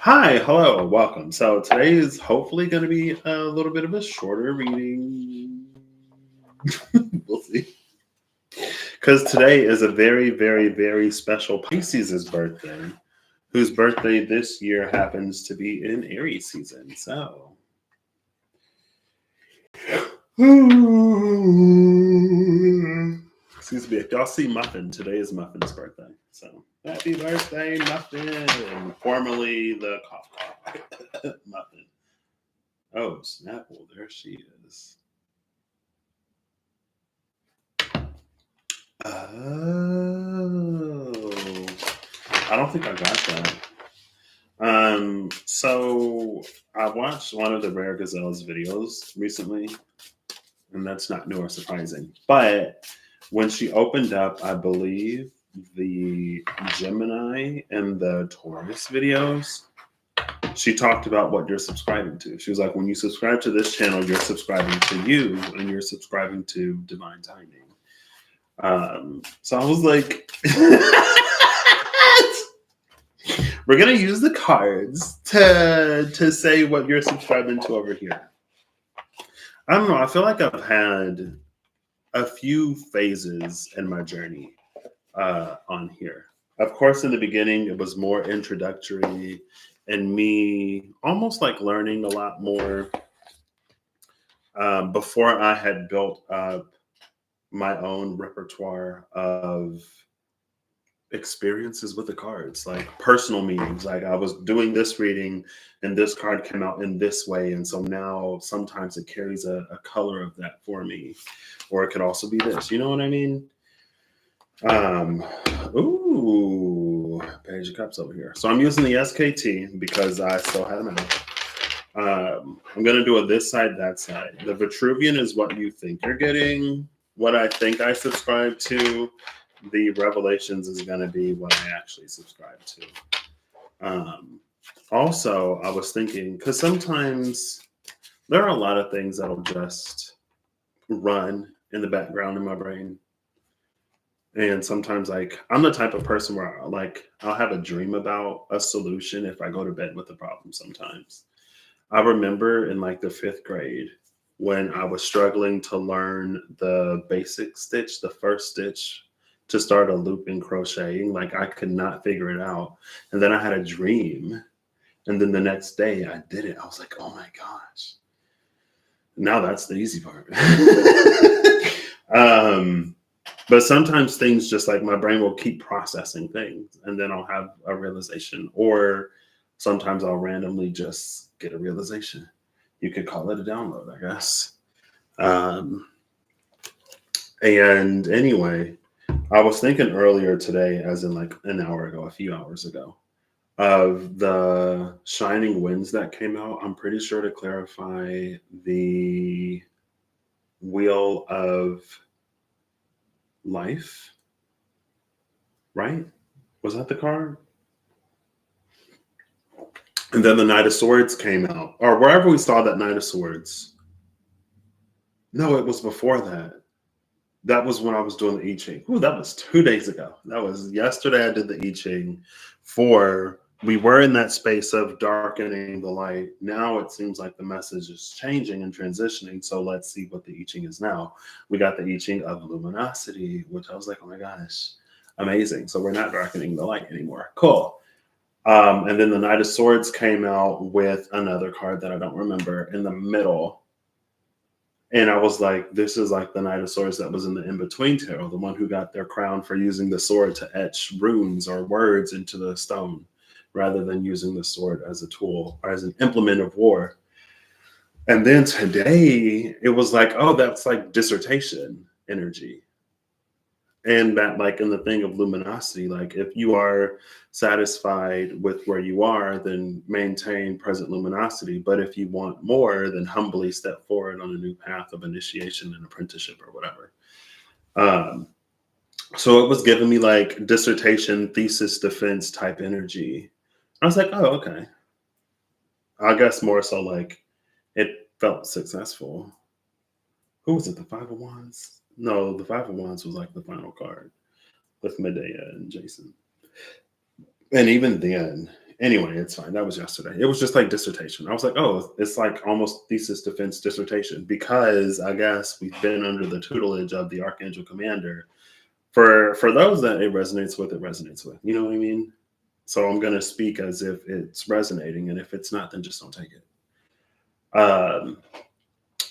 Hi, hello, welcome. So today is hopefully going to be a little bit of a shorter reading. We'll see. Because today is a very, very, very special Pisces' birthday, whose birthday this year happens to be in Aries season. So, excuse me, if y'all see Muffin, today is Muffin's birthday. So, happy birthday, Muffin, formerly the cough cough Muffin. Oh, snap. Well, there she is. Oh, I don't think I got that. So I watched one of the Rare Gazelles videos recently, and that's not new or surprising. But when she opened up, I believe the Gemini and the Taurus videos, she talked about what you're subscribing to. She was like, when you subscribe to this channel, you're subscribing to you, and you're subscribing to divine timing. So I was like, we're gonna use the cards to say what you're subscribing to over here. I don't know. I feel like I've had a few phases in my journey on here. Of course, in the beginning, it was more introductory and me almost like learning a lot more before I had built up my own repertoire of experiences with the cards, like personal meanings. Like I was doing this reading and this card came out in this way. And so now sometimes it carries a color of that for me. Or it could also be this. You know what I mean? Ooh, Page of Cups over here. So I'm using the SKT because I still had them out. I'm going to do a this side, that side. The Vitruvian is what you think you're getting, what I think I subscribe to. The Revelations is going to be what I actually subscribe to. Also, I was thinking, because sometimes there are a lot of things that'll just run in the background in my brain. And sometimes, like, I'm the type of person where, like, I'll have a dream about a solution if I go to bed with a problem sometimes. I remember in, like, the 5th grade when I was struggling to learn the basic stitch, the first stitch to start a loop in crocheting. Like, I could not figure it out. And then I had a dream. And then the next day I did it. I was like, oh my gosh. Now that's the easy part. But sometimes things just like my brain will keep processing things and then I'll have a realization, or sometimes I'll randomly just get a realization. You could call it a download, I guess. And anyway, I was thinking earlier today, as in like an hour ago, a few hours ago, of the Shining Winds that came out. I'm pretty sure to clarify the Wheel of Life, right? Was that the card? And then the Knight of Swords came out, or wherever we saw that Knight of Swords. No, it was before that. That was when I was doing the I Ching. Ooh, that was 2 days ago. That was yesterday. I did the I Ching for, we were in that space of darkening the light. Now it seems like the message is changing and transitioning. So let's see what the I Ching is now. We got the I Ching of luminosity, which I was like, oh my gosh, amazing. So we're not darkening the light anymore. Cool. And then the Knight of Swords came out with another card that I don't remember in the middle. And I was like, this is like the Knight of Swords that was in the in-between tarot, the one who got their crown for using the sword to etch runes or words into the stone, rather than using the sword as a tool or as an implement of war. And then today, it was like, oh, that's like dissertation energy. And that, like, in the thing of luminosity, like if you are satisfied with where you are, then maintain present luminosity. But if you want more, then humbly step forward on a new path of initiation and apprenticeship or whatever. So it was giving me like dissertation, thesis, defense type energy. I was like, oh, okay. I guess more so like it felt successful. Who was it? The Five of Wands? No, the Five of Wands was like the final card with Medea and Jason. And even then, Anyway, it's fine. That was yesterday. It was just like dissertation. I was like, oh, it's like almost thesis, defense, dissertation, because I guess we've been under the tutelage of the Archangel Commander. For those that it resonates with, it resonates with. You know what I mean? So I'm gonna speak as if it's resonating, and if it's not, then just don't take it.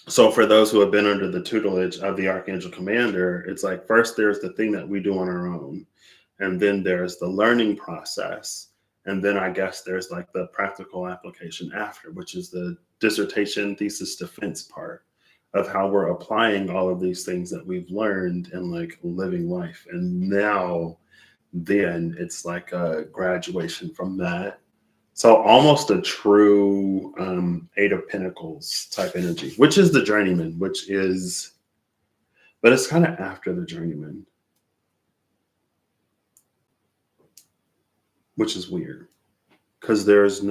So for those who have been under the tutelage of the Archangel Commander, it's like first there's the thing that we do on our own, and then there's the learning process, and then I guess there's like the practical application after, which is the dissertation, thesis, defense part of how we're applying all of these things that we've learned in like living life. And now then it's like a graduation from that. So almost a true Eight of Pentacles type energy, which is the journeyman, but it's kind of after the journeyman, which is weird because I don't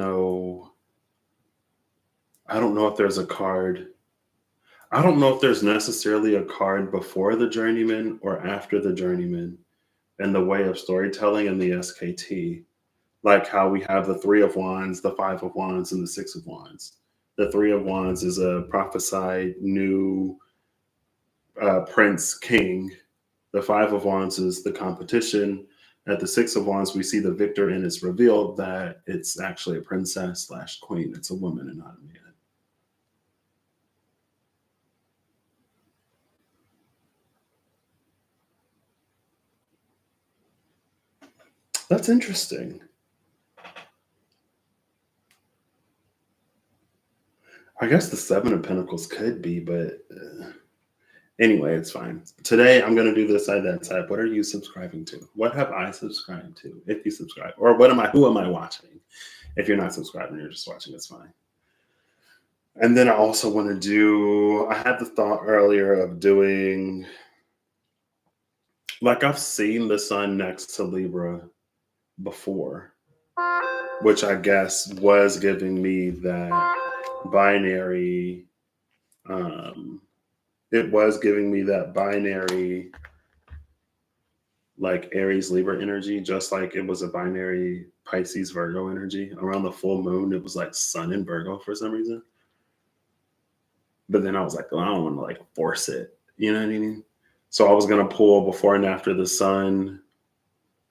know if there's a card. I don't know if there's necessarily a card before the journeyman or after the journeyman in the way of storytelling in the SKT. Like how we have the Three of Wands, the Five of Wands, and the Six of Wands. The Three of Wands is a prophesied new prince king. The Five of Wands is the competition. At the Six of Wands, we see the victor, and it's revealed that it's actually a princess / queen. It's a woman and not a man. That's interesting. I guess the Seven of Pentacles could be, but anyway, it's fine. Today, I'm going to do this side, that side. What are you subscribing to? What have I subscribed to? If you subscribe, or who am I watching? If you're not subscribing, you're just watching, it's fine. And then I also want to I had the thought earlier of doing, like I've seen the sun next to Libra before, which I guess was giving me that binary, it was giving me that binary, like Aries Libra energy, just like it was a binary Pisces Virgo energy. Around the full moon, it was like sun in Virgo for some reason. But then I was like, well, I don't want to like force it. You know what I mean? So I was going to pull before and after the sun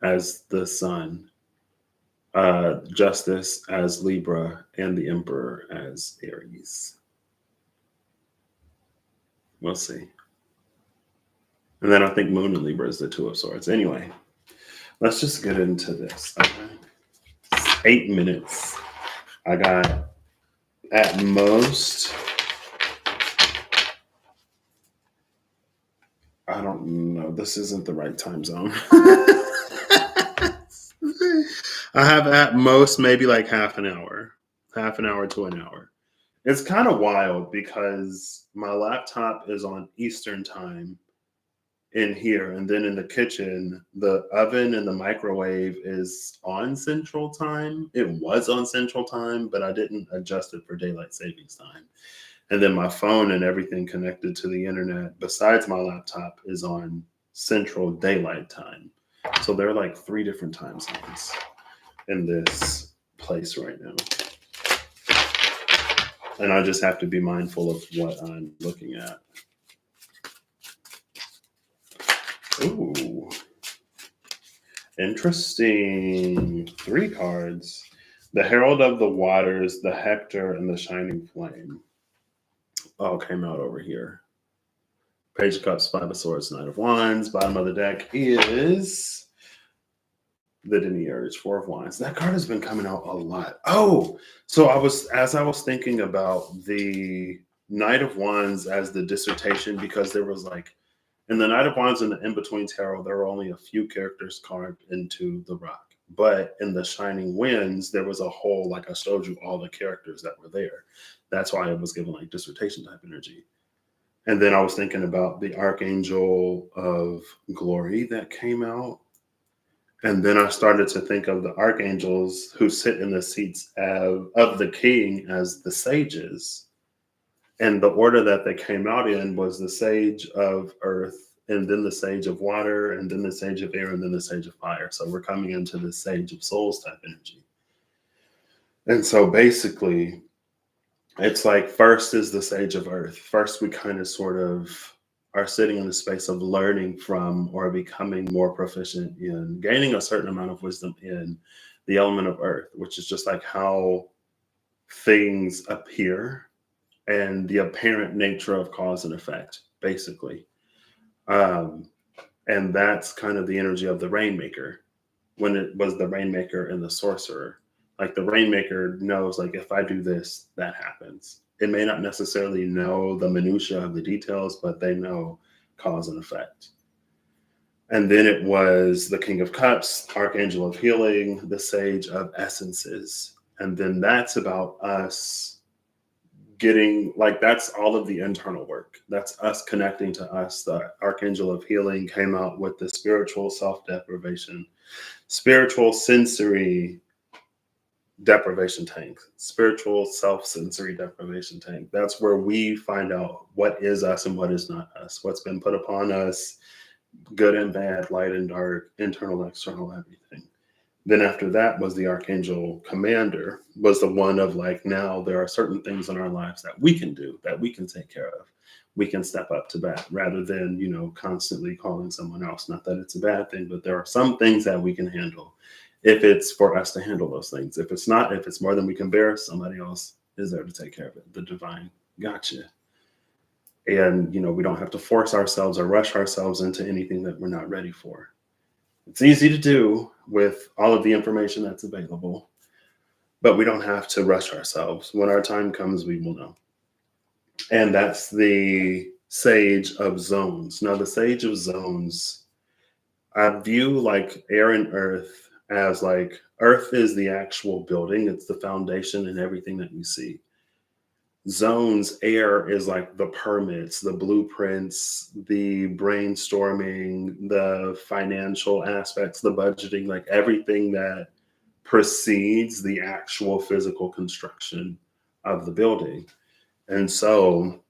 as the sun, Justice as Libra, and the Emperor as Aries. We'll see. And then I think Moon and Libra is the Two of Swords. Anyway, let's just get into this. Okay. 8 minutes. I got at most, I don't know. This isn't the right time zone. I have at most maybe like half an hour to an hour. It's kind of wild because my laptop is on Eastern time in here, and then in the kitchen, the oven and the microwave is on Central time. It was on Central time, but I didn't adjust it for daylight savings time. And then my phone and everything connected to the internet, besides my laptop, is on Central Daylight Time. So there are like 3 different time zones in this place right now. And I just have to be mindful of what I'm looking at. Ooh. Interesting. 3 cards. The Herald of the Waters, the Hector, and the Shining Flame. All came out over here. Page of Cups, Five of Swords, Knight of Wands. Bottom of the deck is the Demiurge, Four of Wands. That card has been coming out a lot. Oh, so as I was thinking about the Knight of Wands as the dissertation, because there was like, in the Knight of Wands and the In-Between Tarot, there were only a few characters carved into the rock. But in the Shining Winds, there was a whole, like I showed you all the characters that were there. That's why it was given like dissertation type energy. And then I was thinking about the Archangel of Glory that came out. And then I started to think of the archangels who sit in the seats of the king as the sages. And the order that they came out in was the sage of earth, and then the sage of water, and then the sage of air, and then the sage of fire. So we're coming into the sage of souls type energy. And so basically, it's like first is the sage of earth. First, we kind of sort of are sitting in the space of learning from or becoming more proficient in gaining a certain amount of wisdom in the element of earth, which is just like how things appear and the apparent nature of cause and effect, basically. Um, and that's kind of the energy of the rainmaker when it was the rainmaker and the sorcerer. Like the rainmaker knows, like, if I do this, that happens. It may not necessarily know the minutia of the details, but they know cause and effect. And then it was the King of Cups, Archangel of Healing, the Sage of Essences. And then that's about us getting, like, that's all of the internal work. That's us connecting to us. The Archangel of Healing came out with the spiritual self deprivation, spiritual sensory deprivation tank, spiritual self sensory deprivation tank. That's where we find out what is us and what is not us, what's been put upon us, good and bad, light and dark, internal, external, everything. Then after that was the Archangel Commander, was the one of like, now there are certain things in our lives that we can do, that we can take care of. We can step up to bat rather than, constantly calling someone else. Not that it's a bad thing, but there are some things that we can handle if it's for us to handle those things. If it's not, if it's more than we can bear, somebody else is there to take care of it. The divine gotcha. And, we don't have to force ourselves or rush ourselves into anything that we're not ready for. It's easy to do with all of the information that's available, but we don't have to rush ourselves. When our time comes, we will know. And that's the Sage of Zones. Now, the Sage of Zones, I view like air and earth as like earth is the actual building, it's the foundation and everything that you see. Zones, air is like the permits, the blueprints, the brainstorming, the financial aspects, the budgeting, like everything that precedes the actual physical construction of the building. And so,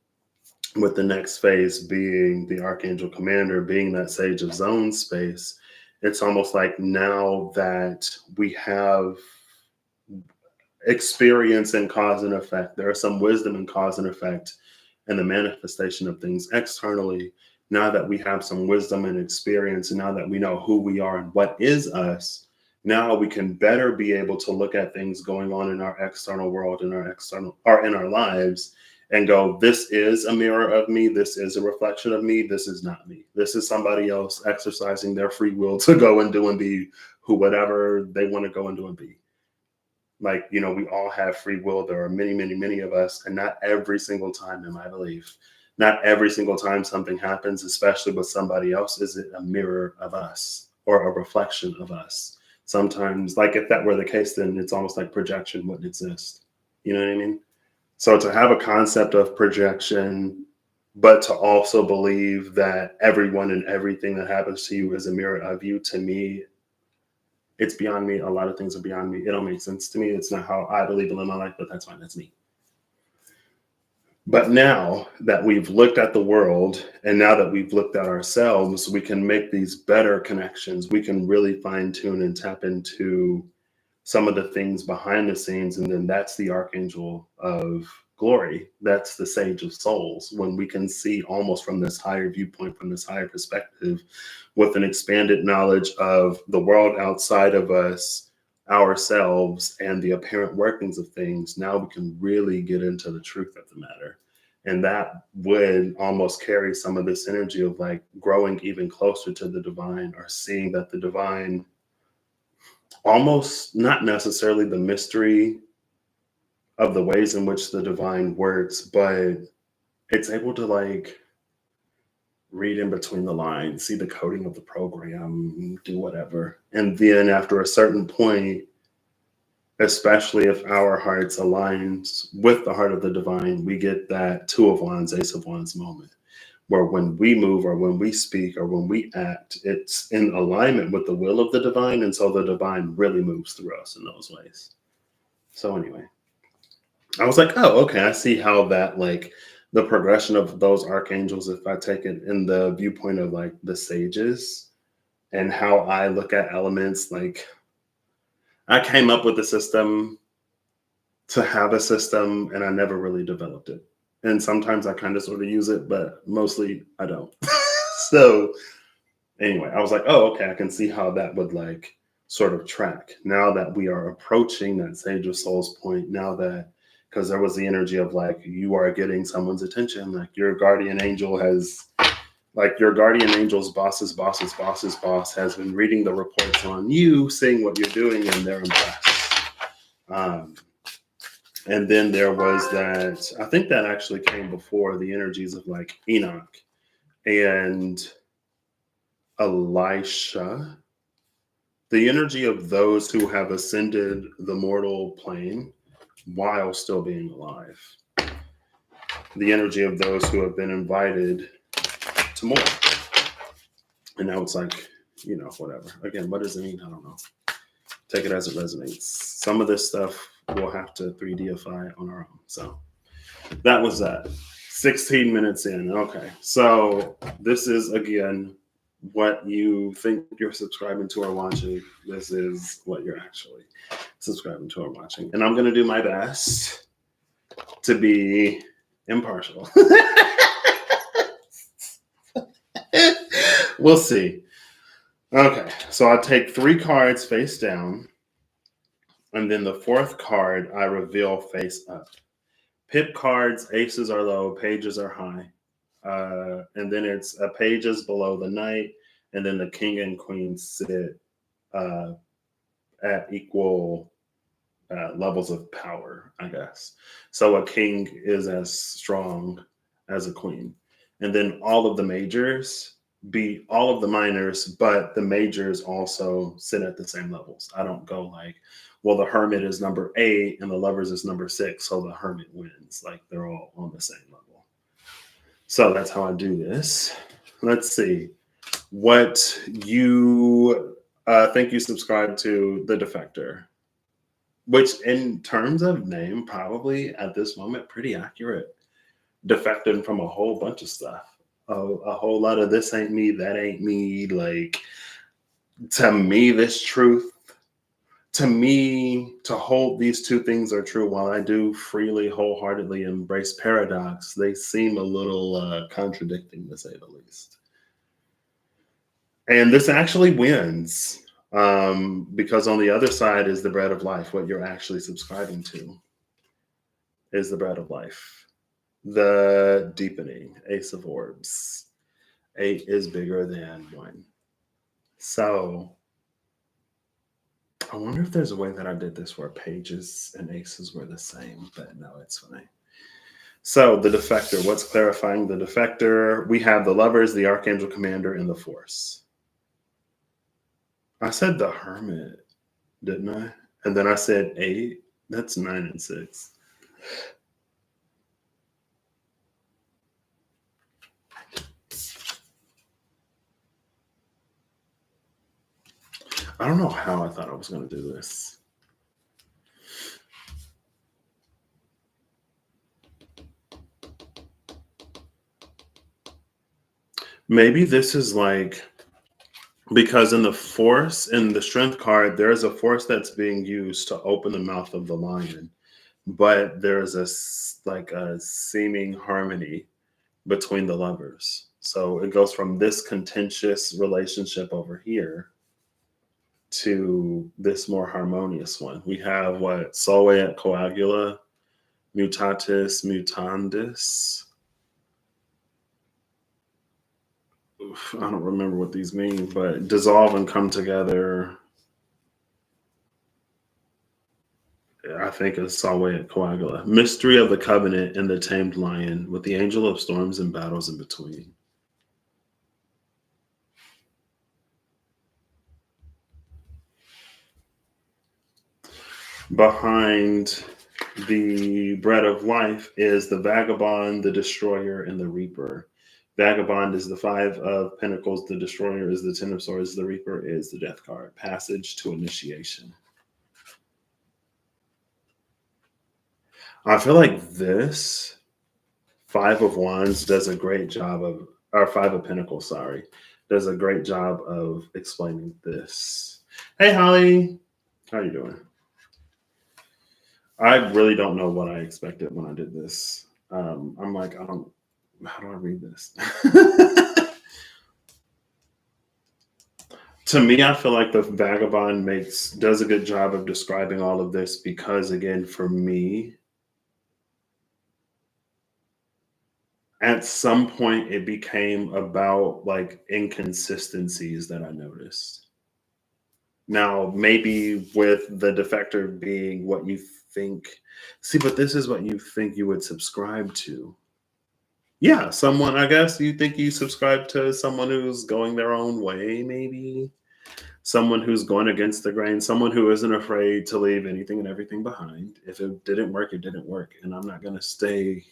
with the next phase being the Archangel Commander, being that Sage of Zone space, it's almost like now that we have experience in cause and effect. There is some wisdom in cause and effect and the manifestation of things externally. Now that we have some wisdom and experience, and now that we know who we are and what is us, now we can better be able to look at things going on in our external world, in our external or in our lives, and go, this is a mirror of me, this is a reflection of me, this is not me. This is somebody else exercising their free will to go and do and be who whatever they want to go and do and be. Like, we all have free will. There are many, many, many of us. And not every single time, in my belief, not every single time something happens, especially with somebody else, is it a mirror of us or a reflection of us. Sometimes, like if that were the case, then it's almost like projection wouldn't exist. You know what I mean? So to have a concept of projection, but to also believe that everyone and everything that happens to you is a mirror of you, to me, it's beyond me. A lot of things are beyond me. It don't make sense to me. It's not how I believe in my life, but that's fine. That's me. But now that we've looked at the world and now that we've looked at ourselves, we can make these better connections. We can really fine tune and tap into some of the things behind the scenes. And then that's the Archangel of Glory. That's the Sage of Souls, when we can see almost from this higher viewpoint, from this higher perspective, with an expanded knowledge of the world outside of us, ourselves, and the apparent workings of things. Now we can really get into the truth of the matter. And that would almost carry some of this energy of like growing even closer to the divine, or seeing that the divine, almost not necessarily the mystery of the ways in which the divine works, but it's able to like read in between the lines, see the coding of the program, do whatever. And then after a certain point, especially if our hearts aligns with the heart of the divine, we get that Two of Wands, Ace of Wands moment, where when we move or when we speak or when we act, it's in alignment with the will of the divine. And so the divine really moves through us in those ways. So anyway, I was like, oh, okay, I see how that, like, the progression of those archangels, if I take it in the viewpoint of like the sages and how I look at elements, like I came up with the system to have a system, and I never really developed it. And sometimes I kind of sort of use it, but mostly I don't. So anyway, I was like, oh, okay, I can see how that would like sort of track now that we are approaching that Sage of Souls point. Now that, because there was the energy of like, you are getting someone's attention, like your guardian angel has, like your guardian angel's boss's boss has been reading the reports on you, seeing what you're doing, and they're impressed. And then there was that, I think that actually came before the energies of like Enoch and Elisha, the energy of those who have ascended the mortal plane while still being alive, the energy of those who have been invited to more. And now it's like, you know, whatever. Again, what does it mean? I don't know. Take it as it resonates. Some of this stuff we'll have to 3Dify on our own. So that was that. 16 minutes in. Okay. So this is, again, what you think you're subscribing to or watching. This is what you're actually subscribing to or watching. And I'm going to do my best to be impartial. We'll see. Okay, so I take 3 cards face down, and then the 4th card I reveal face up. Pip cards, aces are low, pages are high. And then it's a pages below the knight, and then the king and queen sit at equal levels of power, I guess. So a king is as strong as a queen. And then all of the majors beat all of the minors, but the majors also sit at the same levels. I don't go like, well, the hermit is number 8 and the lovers is number 6, so the hermit wins. Like they're all on the same level. So that's how I do this. Let's see what you think you subscribe to the Defector, which in terms of name, probably at this moment, pretty accurate. Defecting from a whole bunch of stuff. A whole lot of this ain't me, that ain't me. Like, to me, this truth, to me, to hold these two things are true, while I do freely, wholeheartedly embrace paradox, they seem a little contradicting, to say the least. And this actually wins, because on the other side is the bread of life. What you're actually subscribing to is the bread of life. The deepening, Ace of Orbs. 8 is bigger than 1. So I wonder if there's a way that I did this where pages and aces were the same, but no, it's fine. So the Defector, what's clarifying the Defector? We have the lovers, the Archangel Commander, and the Force. I said the Hermit, didn't I? And then I said 8. That's 9 and 6. I don't know how I thought I was going to do this. Maybe this is like, because in the Force, in the Strength card, there's a force that's being used to open the mouth of the lion, but there's a seeming harmony between the lovers. So it goes from this contentious relationship over here to this more harmonious one. We have what? Solve et coagula, mutatis mutandis. I don't remember what these mean, but dissolve and come together. I think it's Solve et coagula. Mystery of the covenant and the tamed lion, with the angel of storms and battles in between. Behind the bread of life is the vagabond, the destroyer, and the reaper. Vagabond is the 5 of pentacles. The destroyer is the 10 of swords. The reaper is the death card. Passage to initiation. I feel like this 5 of wands does a great job of, or 5 of pentacles, sorry, does a great job of explaining this. Hey, Holly. How you doing? I really don't know what I expected when I did this. I'm like, I don't. How do I read this? To me, I feel like the vagabond does a good job of describing all of this because, again, for me, at some point, it became about like inconsistencies that I noticed. Now, maybe with the defector being what you think. See, but this is what you think you would subscribe to. Yeah, someone, I guess you think you subscribe to someone who's going their own way, maybe. Someone who's going against the grain, someone who isn't afraid to leave anything and everything behind. If it didn't work, it didn't work. And I'm not going to stay,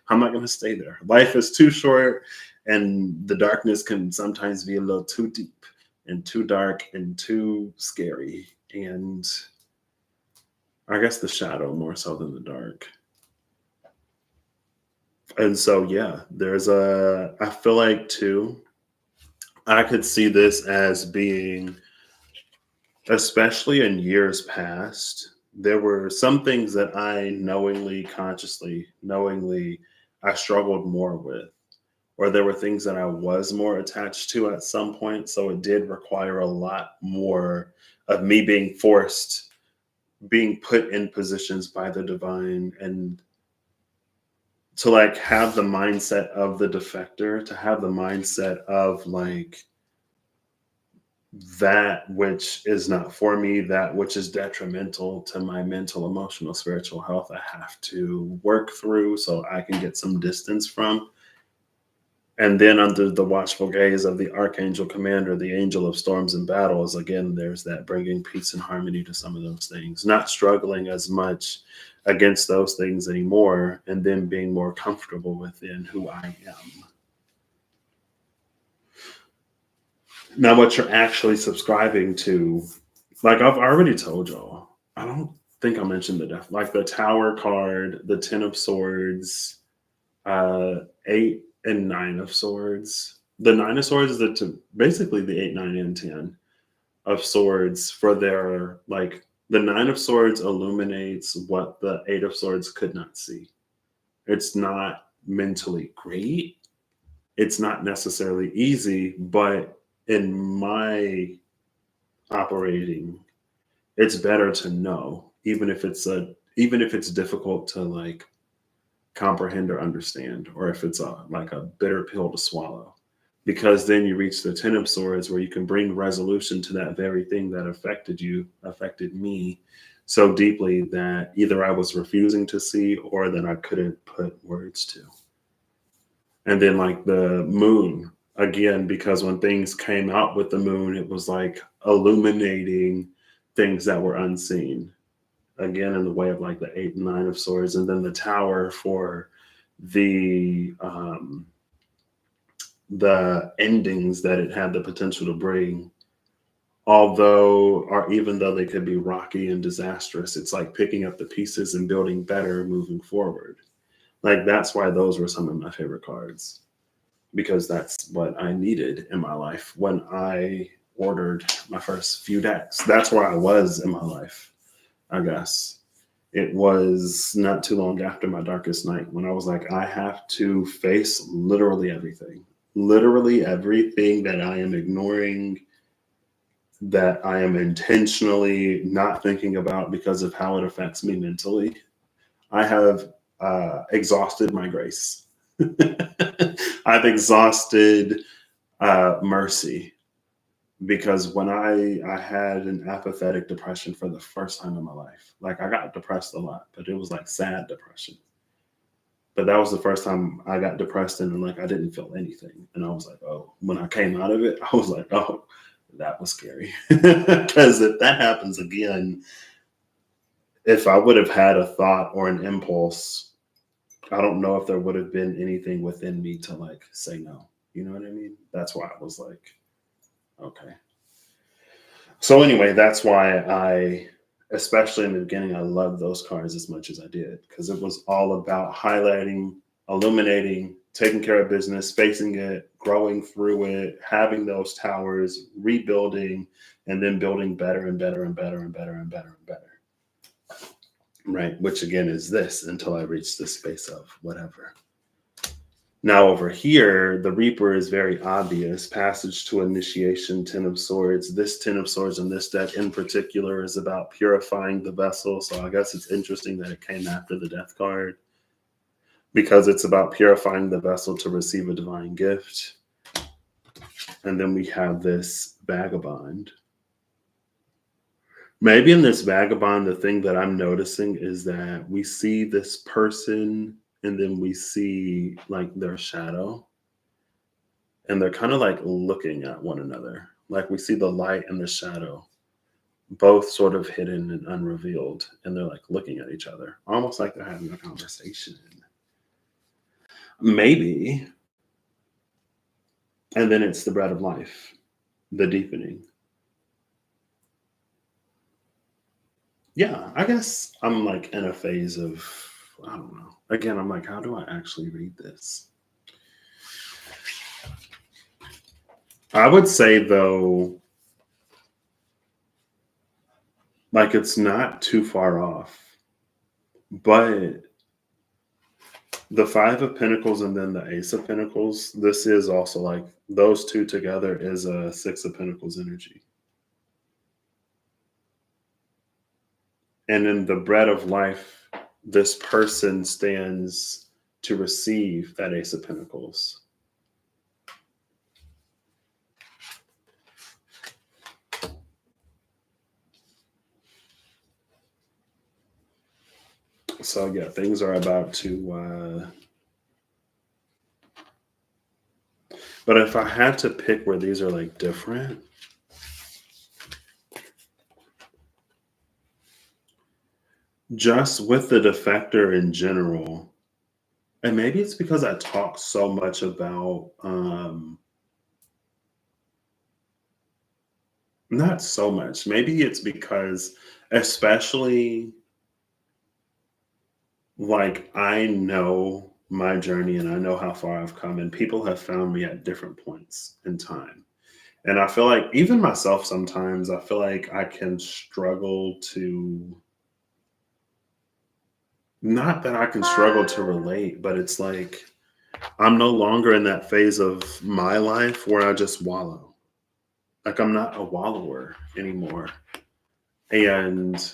I'm not going to stay there. Life is too short, and the darkness can sometimes be a little too deep and too dark and too scary. And I guess the shadow more so than the dark. And so, yeah, I feel like too, I could see this as being, especially in years past, there were some things that I knowingly, consciously, knowingly, I struggled more with, or there were things that I was more attached to at some point. So it did require a lot more of me being forced, being put in positions by the divine, and to like have the mindset of the defector, to have the mindset of like, that which is not for me, that which is detrimental to my mental, emotional, spiritual health, I have to work through so I can get some distance from. And then, under the watchful gaze of the archangel commander, the angel of storms and battles, again, there's that bringing peace and harmony to some of those things, not struggling as much against those things anymore, and then being more comfortable within who I am. Now, what you're actually subscribing to, like I've already told y'all, I don't think I mentioned like the Tower card, the Ten of Swords, Eight and Nine of Swords. The Nine of Swords is basically the Eight, Nine, and 10 of Swords for their, like, the Nine of Swords illuminates what the Eight of Swords could not see. It's not mentally great. It's not necessarily easy, but in my operating, it's better to know, even if it's difficult to like comprehend or understand, or if it's like a bitter pill to swallow, because then you reach the Ten of Swords where you can bring resolution to that very thing that affected me so deeply that either I was refusing to see or that I couldn't put words to. And then like the moon, again, because when things came out with the moon, it was like illuminating things that were unseen, again, in the way of like the Eight and Nine of Swords. And then the Tower for the the endings that it had the potential to bring, although, or even though they could be rocky and disastrous, it's like picking up the pieces and building better moving forward. Like that's why those were some of my favorite cards, because that's what I needed in my life when I ordered my first few decks. That's where I was in my life, I guess. It was not too long after my darkest night when I was like, I have to face literally everything that I am ignoring, that I am intentionally not thinking about because of how it affects me mentally. I have exhausted my grace. I've exhausted mercy, because when I had an apathetic depression for the first time in my life, like I got depressed a lot, but it was like sad depression. But that was the first time I got depressed and like I didn't feel anything, and I was like, oh, when I came out of it, I was like, oh, that was scary. Because if that happens again, if I would have had a thought or an impulse, I don't know if there would have been anything within me to like say no. You know what I mean? That's why I was like, okay. So anyway, that's why especially in the beginning, I loved those cards as much as I did, because it was all about highlighting, illuminating, taking care of business, facing it, growing through it, having those towers, rebuilding, and then building better and better and better and better and better and better. right? Which again is this until I reach this space of whatever. Now, over here, the Reaper is very obvious. Passage to initiation, Ten of Swords. This Ten of Swords in this deck in particular is about purifying the vessel. So I guess it's interesting that it came after the Death card because it's about purifying the vessel to receive a divine gift. And then we have this Vagabond. Maybe in this Vagabond, the thing that I'm noticing is that we see this person and then we see like their shadow. And they're kind of like looking at one another. Like we see the light and the shadow, both sort of hidden and unrevealed. And they're like looking at each other, almost like they're having a conversation. Maybe. And then it's the bread of life, the deepening. Yeah, I guess I'm like in a phase of, I don't know. Again, I'm like, how do I actually read this? I would say though, like it's not too far off, but the Five of Pentacles and then the Ace of Pentacles, this is also like those two together is a Six of Pentacles energy. And in the bread of life, this person stands to receive that Ace of Pentacles. So yeah, things are about to but if I had to pick where these are like different, just with the defector in general, and maybe it's because I talk so much about not so much. Maybe it's because especially like I know my journey and I know how far I've come and people have found me at different points in time. And I feel like even myself sometimes I feel like I can struggle to not that I can struggle to relate, but it's like I'm no longer in that phase of my life where I just wallow. Like I'm not a wallower anymore. And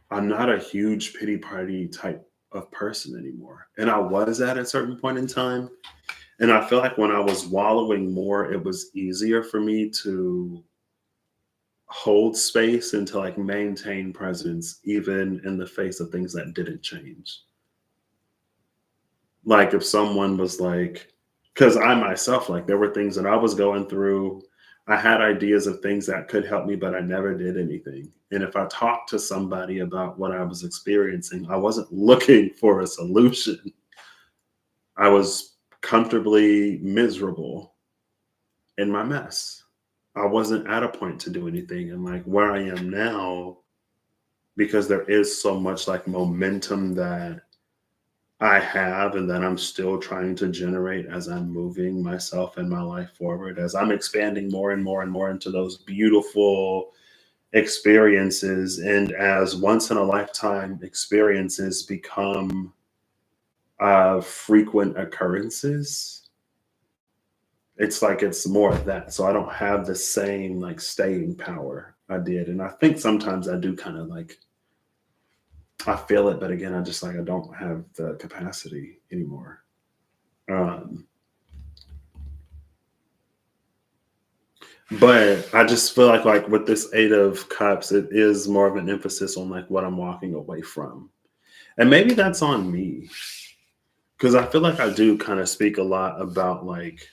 I'm not a huge pity party type of person anymore. And I was at a certain point in time. And I feel like when I was wallowing more, it was easier for me to hold space and to like maintain presence, even in the face of things that didn't change. Like if someone was like, because I myself, like there were things that I was going through. I had ideas of things that could help me, but I never did anything. And if I talked to somebody about what I was experiencing, I wasn't looking for a solution. I was comfortably miserable in my mess. I wasn't at a point to do anything. And like where I am now, because there is so much like momentum that I have and that I'm still trying to generate as I'm moving myself and my life forward, as I'm expanding more and more and more into those beautiful experiences. And as once in a lifetime experiences become frequent occurrences, it's like it's more of that. So I don't have the same like staying power I did. And I think sometimes I do kind of like I feel it, but again, I just like I don't have the capacity anymore. Um, but I just feel like with this Eight of Cups, it is more of an emphasis on like what I'm walking away from, and maybe that's on me because I feel like I do kind of speak a lot about like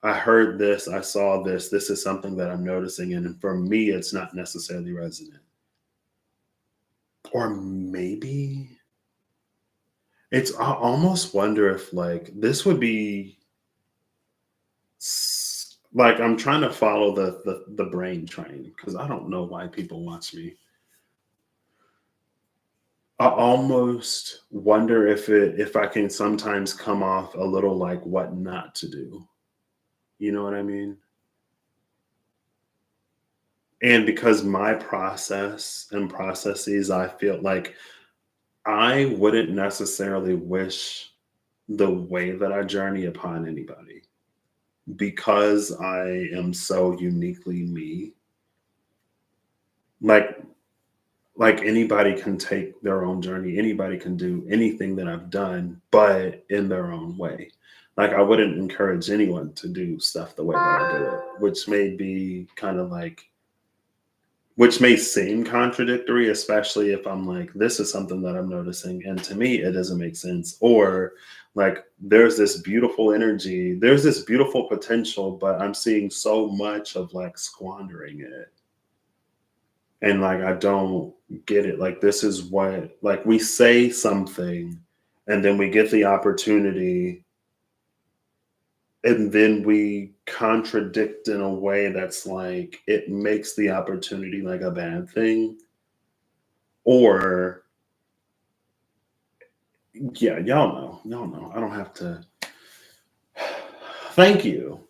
I heard this, I saw this, this is something that I'm noticing, and for me, it's not necessarily resonant, or maybe it's. I almost wonder if like this would be like I'm trying to follow the brain train because I don't know why people watch me. I almost wonder if I can sometimes come off a little like what not to do. You know what I mean? And because my process and processes, I feel like I wouldn't necessarily wish the way that I journey upon anybody because I am so uniquely me. Like anybody can take their own journey, anybody can do anything that I've done, but in their own way. Like I wouldn't encourage anyone to do stuff the way that I do it, which may be kind of like which may seem contradictory, especially if I'm like, this is something that I'm noticing, and to me, it doesn't make sense. Or like, there's this beautiful energy, there's this beautiful potential, but I'm seeing so much of like squandering it. And like, I don't get it. Like, this is what, like, we say something and then we get the opportunity and then we contradict in a way that's like it makes the opportunity like a bad thing or yeah, y'all know I don't have to thank you.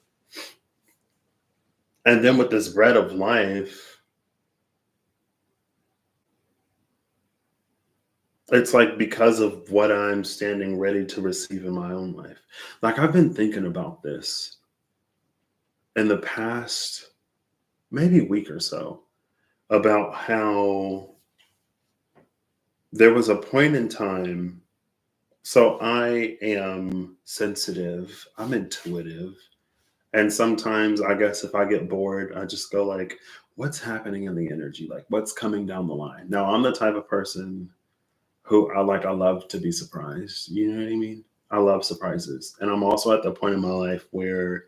And then with this bread of life, it's like because of what I'm standing ready to receive in my own life, like I've been thinking about this in the past maybe week or so about how there was a point in time. So I am sensitive, I'm intuitive, and sometimes I guess if I get bored, I just go like, what's happening in the energy? Like what's coming down the line? Now I'm the type of person who I love to be surprised. You know what I mean? I love surprises. And I'm also at the point in my life where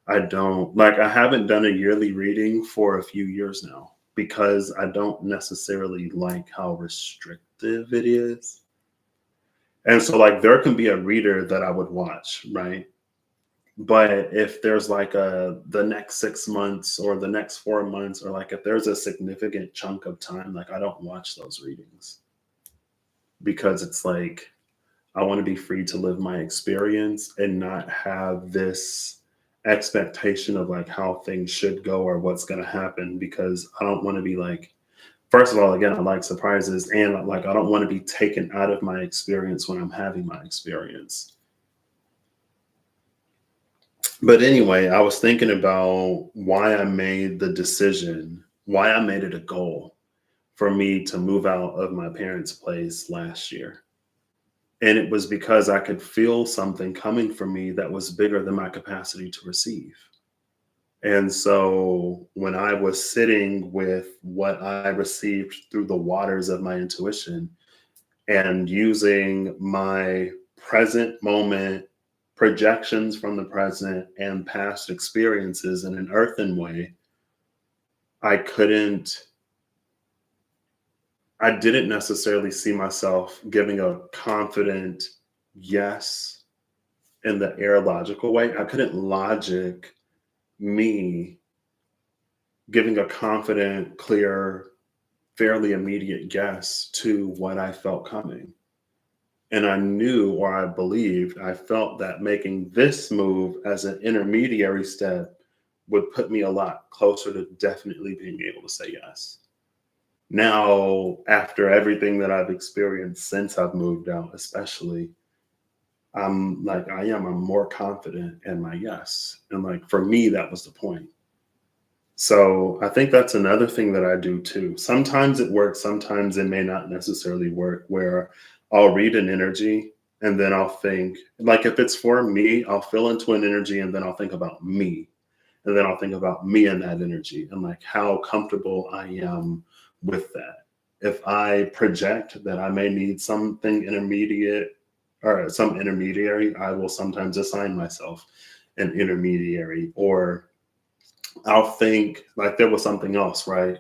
I haven't done a yearly reading for a few years now because I don't necessarily like how restrictive it is. And so like there can be a reader that I would watch, right? But if there's like the next 6 months or the next 4 months, or like if there's a significant chunk of time, like I don't watch those readings because it's like I want to be free to live my experience and not have this expectation of like how things should go or what's going to happen because I don't want to be like, first of all, again, I like surprises and like I don't want to be taken out of my experience when I'm having my experience. But anyway, I was thinking about why I made the decision, why I made it a goal for me to move out of my parents' place last year. And it was because I could feel something coming from me that was bigger than my capacity to receive. And so when I was sitting with what I received through the waters of my intuition and using my present moment projections from the present and past experiences in an earthen way, I couldn't, I didn't necessarily see myself giving a confident yes in the air logical way. I couldn't logic me giving a confident, clear, fairly immediate yes to what I felt coming. And I knew, or I believed, I felt that making this move as an intermediary step would put me a lot closer to definitely being able to say yes. Now, after everything that I've experienced since I've moved out, especially, I'm more confident in my yes. And like for me, that was the point. So I think that's another thing that I do too. Sometimes it works, sometimes it may not necessarily work, where I'll read an energy and then I'll think, like if it's for me, I'll fill into an energy and then I'll think about me. And then I'll think about me in that energy and like how comfortable I am with that. If I project that I may need something intermediate or some intermediary, I will sometimes assign myself an intermediary, or I'll think like there was something else, right?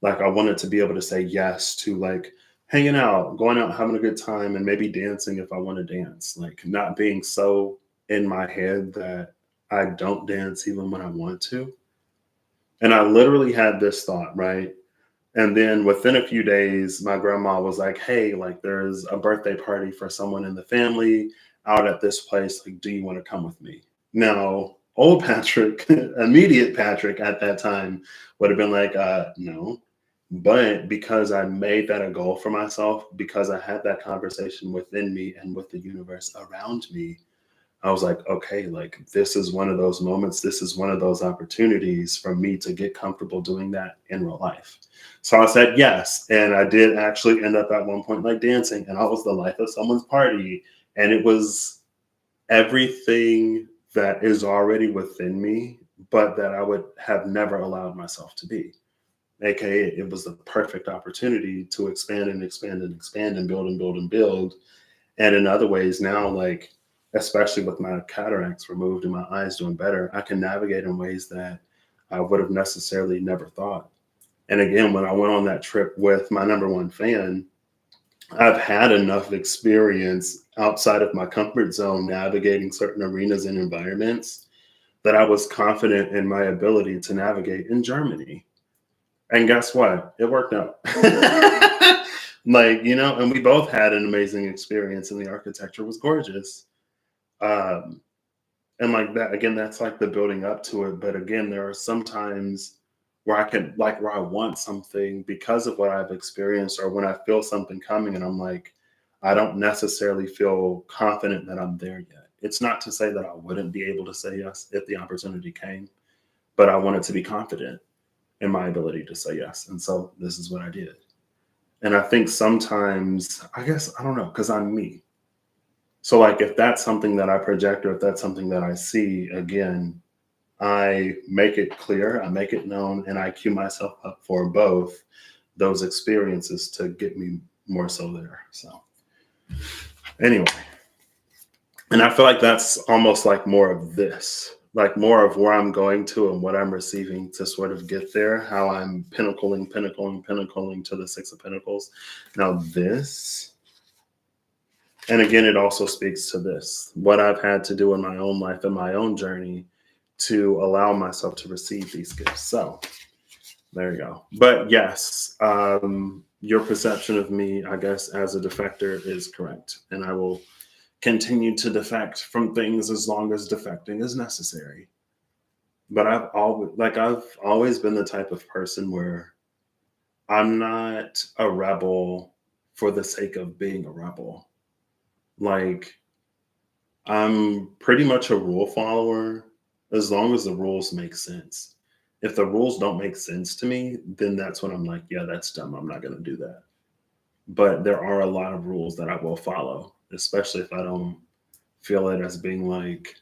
Like I wanted to be able to say yes to like hanging out, going out, having a good time, and maybe dancing if I want to dance. Like not being so in my head that I don't dance even when I want to. And I literally had this thought, right? And then within a few days, my grandma was like, hey, like there's a birthday party for someone in the family out at this place. Like, do you want to come with me? Now, old Patrick, immediate Patrick at that time would have been like, no. But because I made that a goal for myself, because I had that conversation within me and with the universe around me, I was like, okay, like this is one of those moments. This is one of those opportunities for me to get comfortable doing that in real life. So I said yes. And I did actually end up at one point like dancing, and I was the life of someone's party. And it was everything that is already within me, but that I would have never allowed myself to be. AKA, it was the perfect opportunity to expand and expand and expand and build and build and build. And in other ways now, like, especially with my cataracts removed and my eyes doing better, I can navigate in ways that I would have necessarily never thought. And again, when I went on that trip with my number one fan, I've had enough experience outside of my comfort zone navigating certain arenas and environments that I was confident in my ability to navigate in Germany. And guess what? It worked out. Like, and we both had an amazing experience, and the architecture was gorgeous. Um, and like that, again, that's like the building up to it. But again, there are some times where where I want something because of what I've experienced, or when I feel something coming and I'm like, I don't necessarily feel confident that I'm there yet. It's not to say that I wouldn't be able to say yes if the opportunity came, but I wanted to be confident in my ability to say yes. And so this is what I did. And I think sometimes, I guess, I don't know, because I'm me. So, like, if that's something that I project or if that's something that I see, again, I make it clear, I make it known, and I cue myself up for both those experiences to get me more so there. So, anyway, and I feel like that's almost like more of this, like more of where I'm going to and what I'm receiving to sort of get there, how I'm pinnacling to the Six of Pentacles. Now, this, and again, it also speaks to this, what I've had to do in my own life and my own journey to allow myself to receive these gifts. So, there you go. But yes, your perception of me, I guess, as a defector is correct. And I will continue to defect from things as long as defecting is necessary. But I've always been the type of person where I'm not a rebel for the sake of being a rebel. Like, I'm pretty much a rule follower as long as the rules make sense. If the rules don't make sense to me, then that's when I'm like, yeah, that's dumb. I'm not going to do that. But there are a lot of rules that I will follow, especially if I don't feel it as being like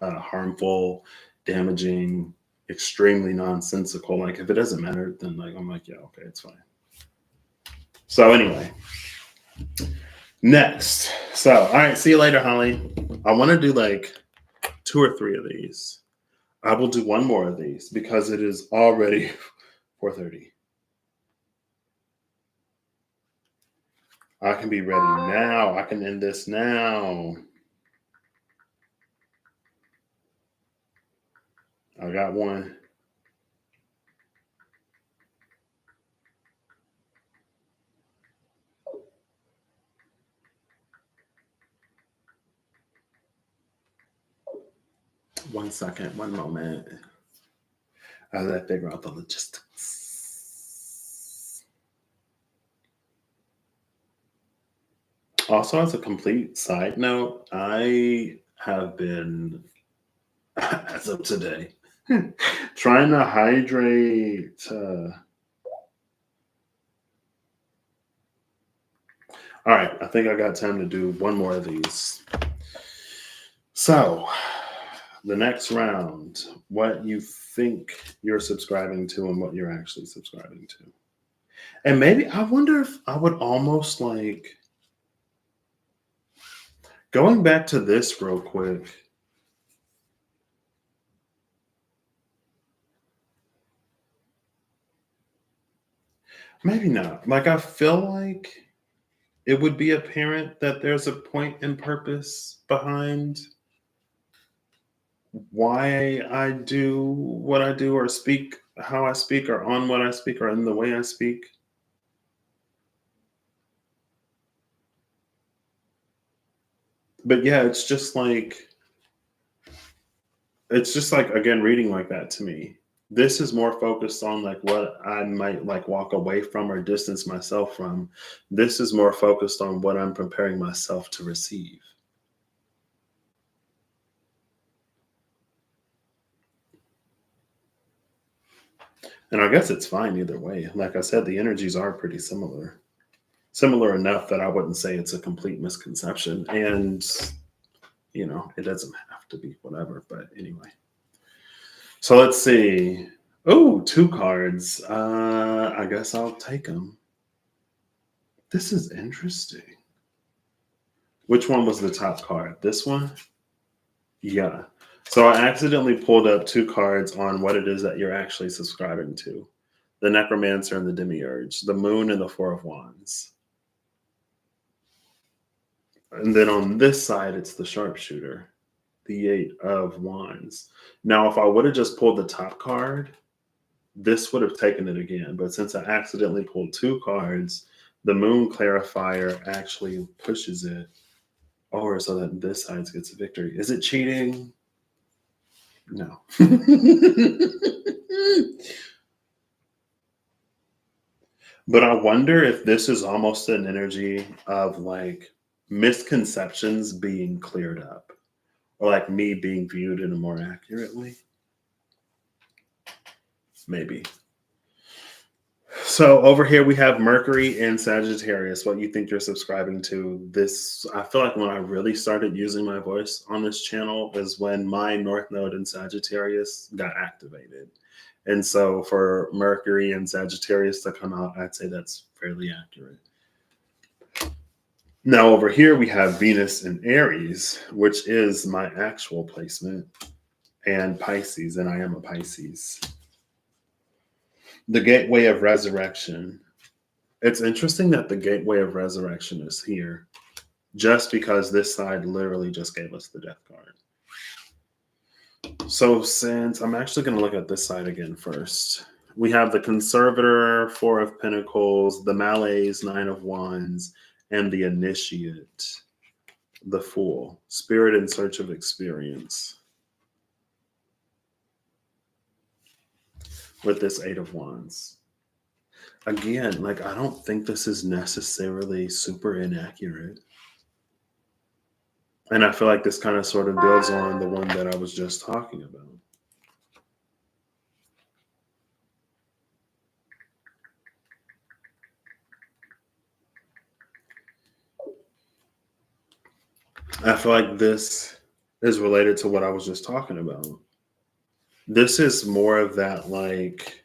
harmful, damaging, extremely nonsensical. Like, if it doesn't matter, then like I'm like, yeah, okay, it's fine. So anyway, next. So all right, see you later, Holly. I want to do like 2 or 3 of these. I will do one more of these because it is already 4:30. I can be ready now. I can end this now. I got one. One second, one moment. As I figure out the logistics. Also, as a complete side note, I have been, as of today, trying to hydrate. All right, I think I got time to do one more of these. So, the next round, what you think you're subscribing to and what you're actually subscribing to. And maybe I wonder if I would almost like going back to this real quick. Maybe not. Like, I feel like it would be apparent that there's a point and purpose behind why I do what I do, or speak how I speak, or on what I speak, or in the way I speak. But yeah, it's just like again reading like that to me. This is more focused on like what I might like walk away from or distance myself from. This is more focused on what I'm preparing myself to receive. And I guess it's fine either way. Like I said, the energies are pretty similar. Similar enough that I wouldn't say it's a complete misconception. And, it doesn't have to be whatever. But anyway. So let's see. Oh, two cards. I guess I'll take them. This is interesting. Which one was the top card? This one? Yeah. So I accidentally pulled up two cards on what it is that you're actually subscribing to: the Necromancer and the Demiurge, the Moon and the Four of Wands. And then on this side, it's the Sharpshooter, the Eight of Wands. Now, if I would have just pulled the top card, this would have taken it again. But since I accidentally pulled two cards, the Moon Clarifier actually pushes it over so that this side gets a victory. Is it cheating? No. But I wonder if this is almost an energy of like misconceptions being cleared up, or like me being viewed in a more accurately. Maybe. So over here we have Mercury and Sagittarius. What you think you're subscribing to? This, I feel like when I really started using my voice on this channel is when my North Node in Sagittarius got activated. And so for Mercury and Sagittarius to come out, I'd say that's fairly accurate. Now over here we have Venus in Aries, which is my actual placement, and Pisces, and I am a Pisces. The Gateway of Resurrection. It's interesting that the Gateway of Resurrection is here, just because this side literally just gave us the Death card. So since I'm actually going to look at this side again first, we have the Conservator, Four of Pentacles, the Malaise, Nine of Wands, and the Initiate, the Fool, Spirit in search of experience, with this Eight of Wands. Again, like, I don't think this is necessarily super inaccurate. And I feel like this kind of sort of builds on the one that I was just talking about. I feel like this is related to what I was just talking about. This is more of that, like,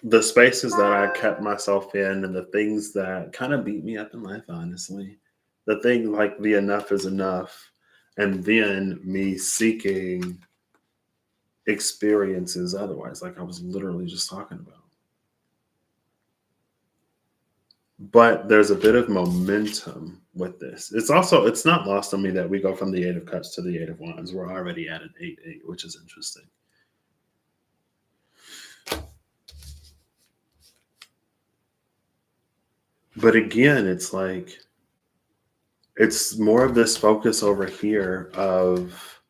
the spaces that I kept myself in and the things that kind of beat me up in life, honestly. The thing like the enough is enough, and then me seeking experiences otherwise, like I was literally just talking about. But there's a bit of momentum with this. It's not lost on me that we go from the Eight of Cups to the Eight of Wands. We're already at an 8-8, which is interesting. But again, it's like, it's more of this focus over here of,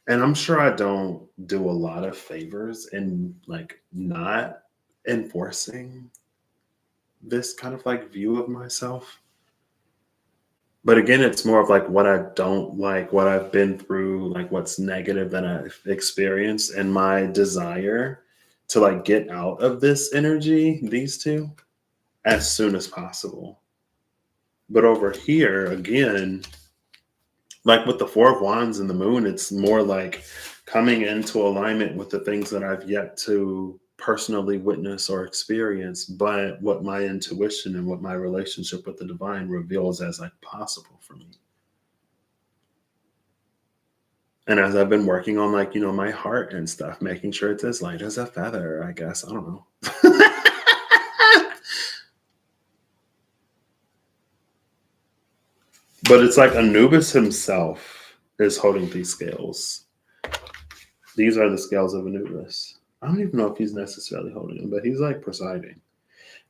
and I'm sure I don't do a lot of favors in like not enforcing this kind of like view of myself. But again, it's more of like what I don't like, what I've been through, like what's negative that I've experienced, and my desire to like get out of this energy, these two, as soon as possible. But over here, again, like with the Four of Wands and the Moon, it's more like coming into alignment with the things that I've yet to personally witness or experience, but what my intuition and what my relationship with the divine reveals as like possible for me. And as I've been working on like, my heart and stuff, making sure it's as light as a feather, I guess. I don't know. But it's like Anubis himself is holding these scales. These are the scales of Anubis. I don't even know if he's necessarily holding them, but he's like presiding.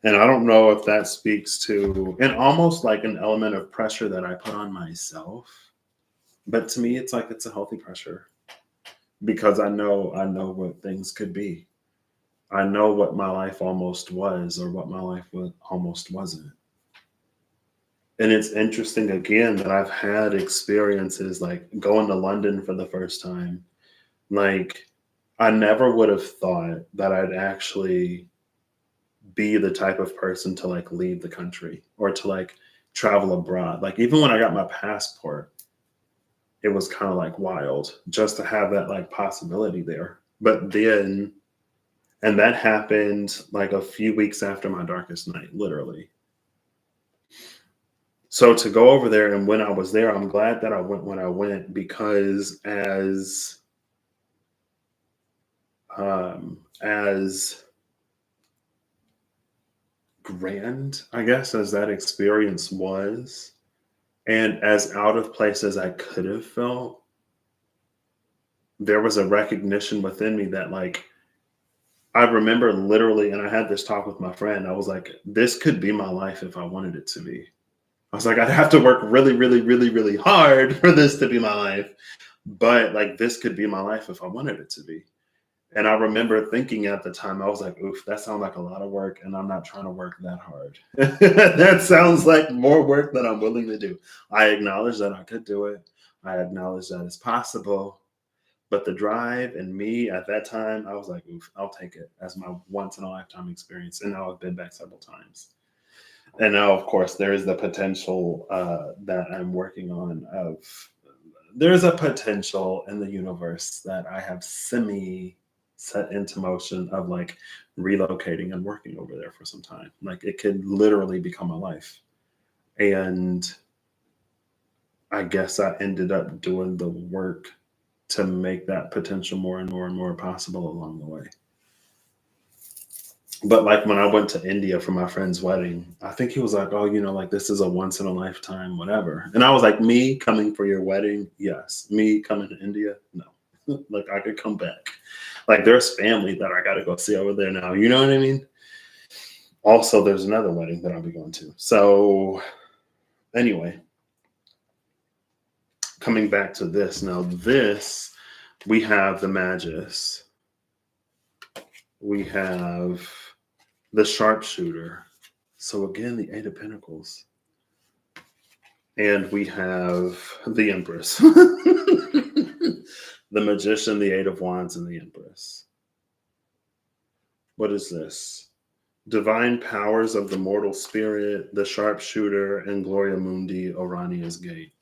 And I don't know if that speaks to, and almost like an element of pressure that I put on myself. But to me, it's like it's a healthy pressure, because I know what things could be. I know what my life almost was or what my life almost wasn't. And it's interesting again that I've had experiences like going to London for the first time. Like, I never would have thought that I'd actually be the type of person to like leave the country or to like travel abroad. Like, even when I got my passport, it was kind of like wild just to have that like possibility there. But then, and that happened like a few weeks after my darkest night, literally. So to go over there, and when I was there, I'm glad that I went when I went, because as grand, I guess, as that experience was, and as out of place as I could have felt, there was a recognition within me that like I remember literally, and I had this talk with my friend. I was like, this could be my life if I wanted it to be. I was like, I'd have to work really, really, really, really hard for this to be my life. But like, this could be my life if I wanted it to be. And I remember thinking at the time, I was like, oof, that sounds like a lot of work. And I'm not trying to work that hard. That sounds like more work than I'm willing to do. I acknowledge that I could do it. I acknowledge that it's possible. But the drive and me at that time, I was like, oof, I'll take it as my once in a lifetime experience. And now I've been back several times. And now, of course, there is the potential that I'm working on of there's a potential in the universe that I have semi set into motion of like relocating and working over there for some time. Like, it could literally become a life. And I guess I ended up doing the work to make that potential more and more and more possible along the way. But like when I went to India for my friend's wedding, I think he was like, "Oh, like this is a once in a lifetime, whatever." And I was like, "Me coming for your wedding? Yes. Me coming to India? No." Like, I could come back. Like, there's family that I got to go see over there now. You know what I mean? Also, there's another wedding that I'll be going to. So, anyway, coming back to this now, we have the Magus, we have the Sharpshooter. So again, the Eight of Pentacles. And we have the Empress, the Magician, the Eight of Wands, and the Empress. What is this? Divine powers of the mortal spirit, the Sharpshooter, and Gloria Mundi, Orania's gate.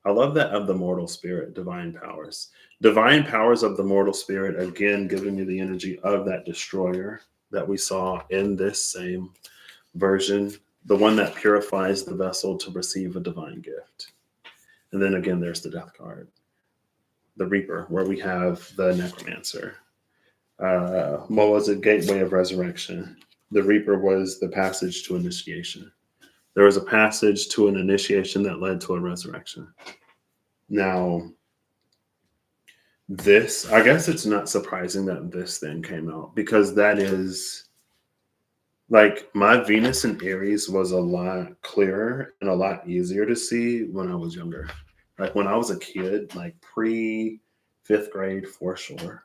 I love that, of the mortal spirit, divine powers. Divine powers of the mortal spirit, again, giving me the energy of that destroyer that we saw in this same version, the one that purifies the vessel to receive a divine gift. And then again, there's the death card, the Reaper, where we have the Necromancer. What was it? Gateway of Resurrection. The Reaper was the passage to initiation. There was a passage to an initiation that led to a resurrection. Now, this, I guess it's not surprising that this thing came out, because that is like, my Venus in Aries was a lot clearer and a lot easier to see when I was younger. Like, when I was a kid, like pre fifth grade for sure.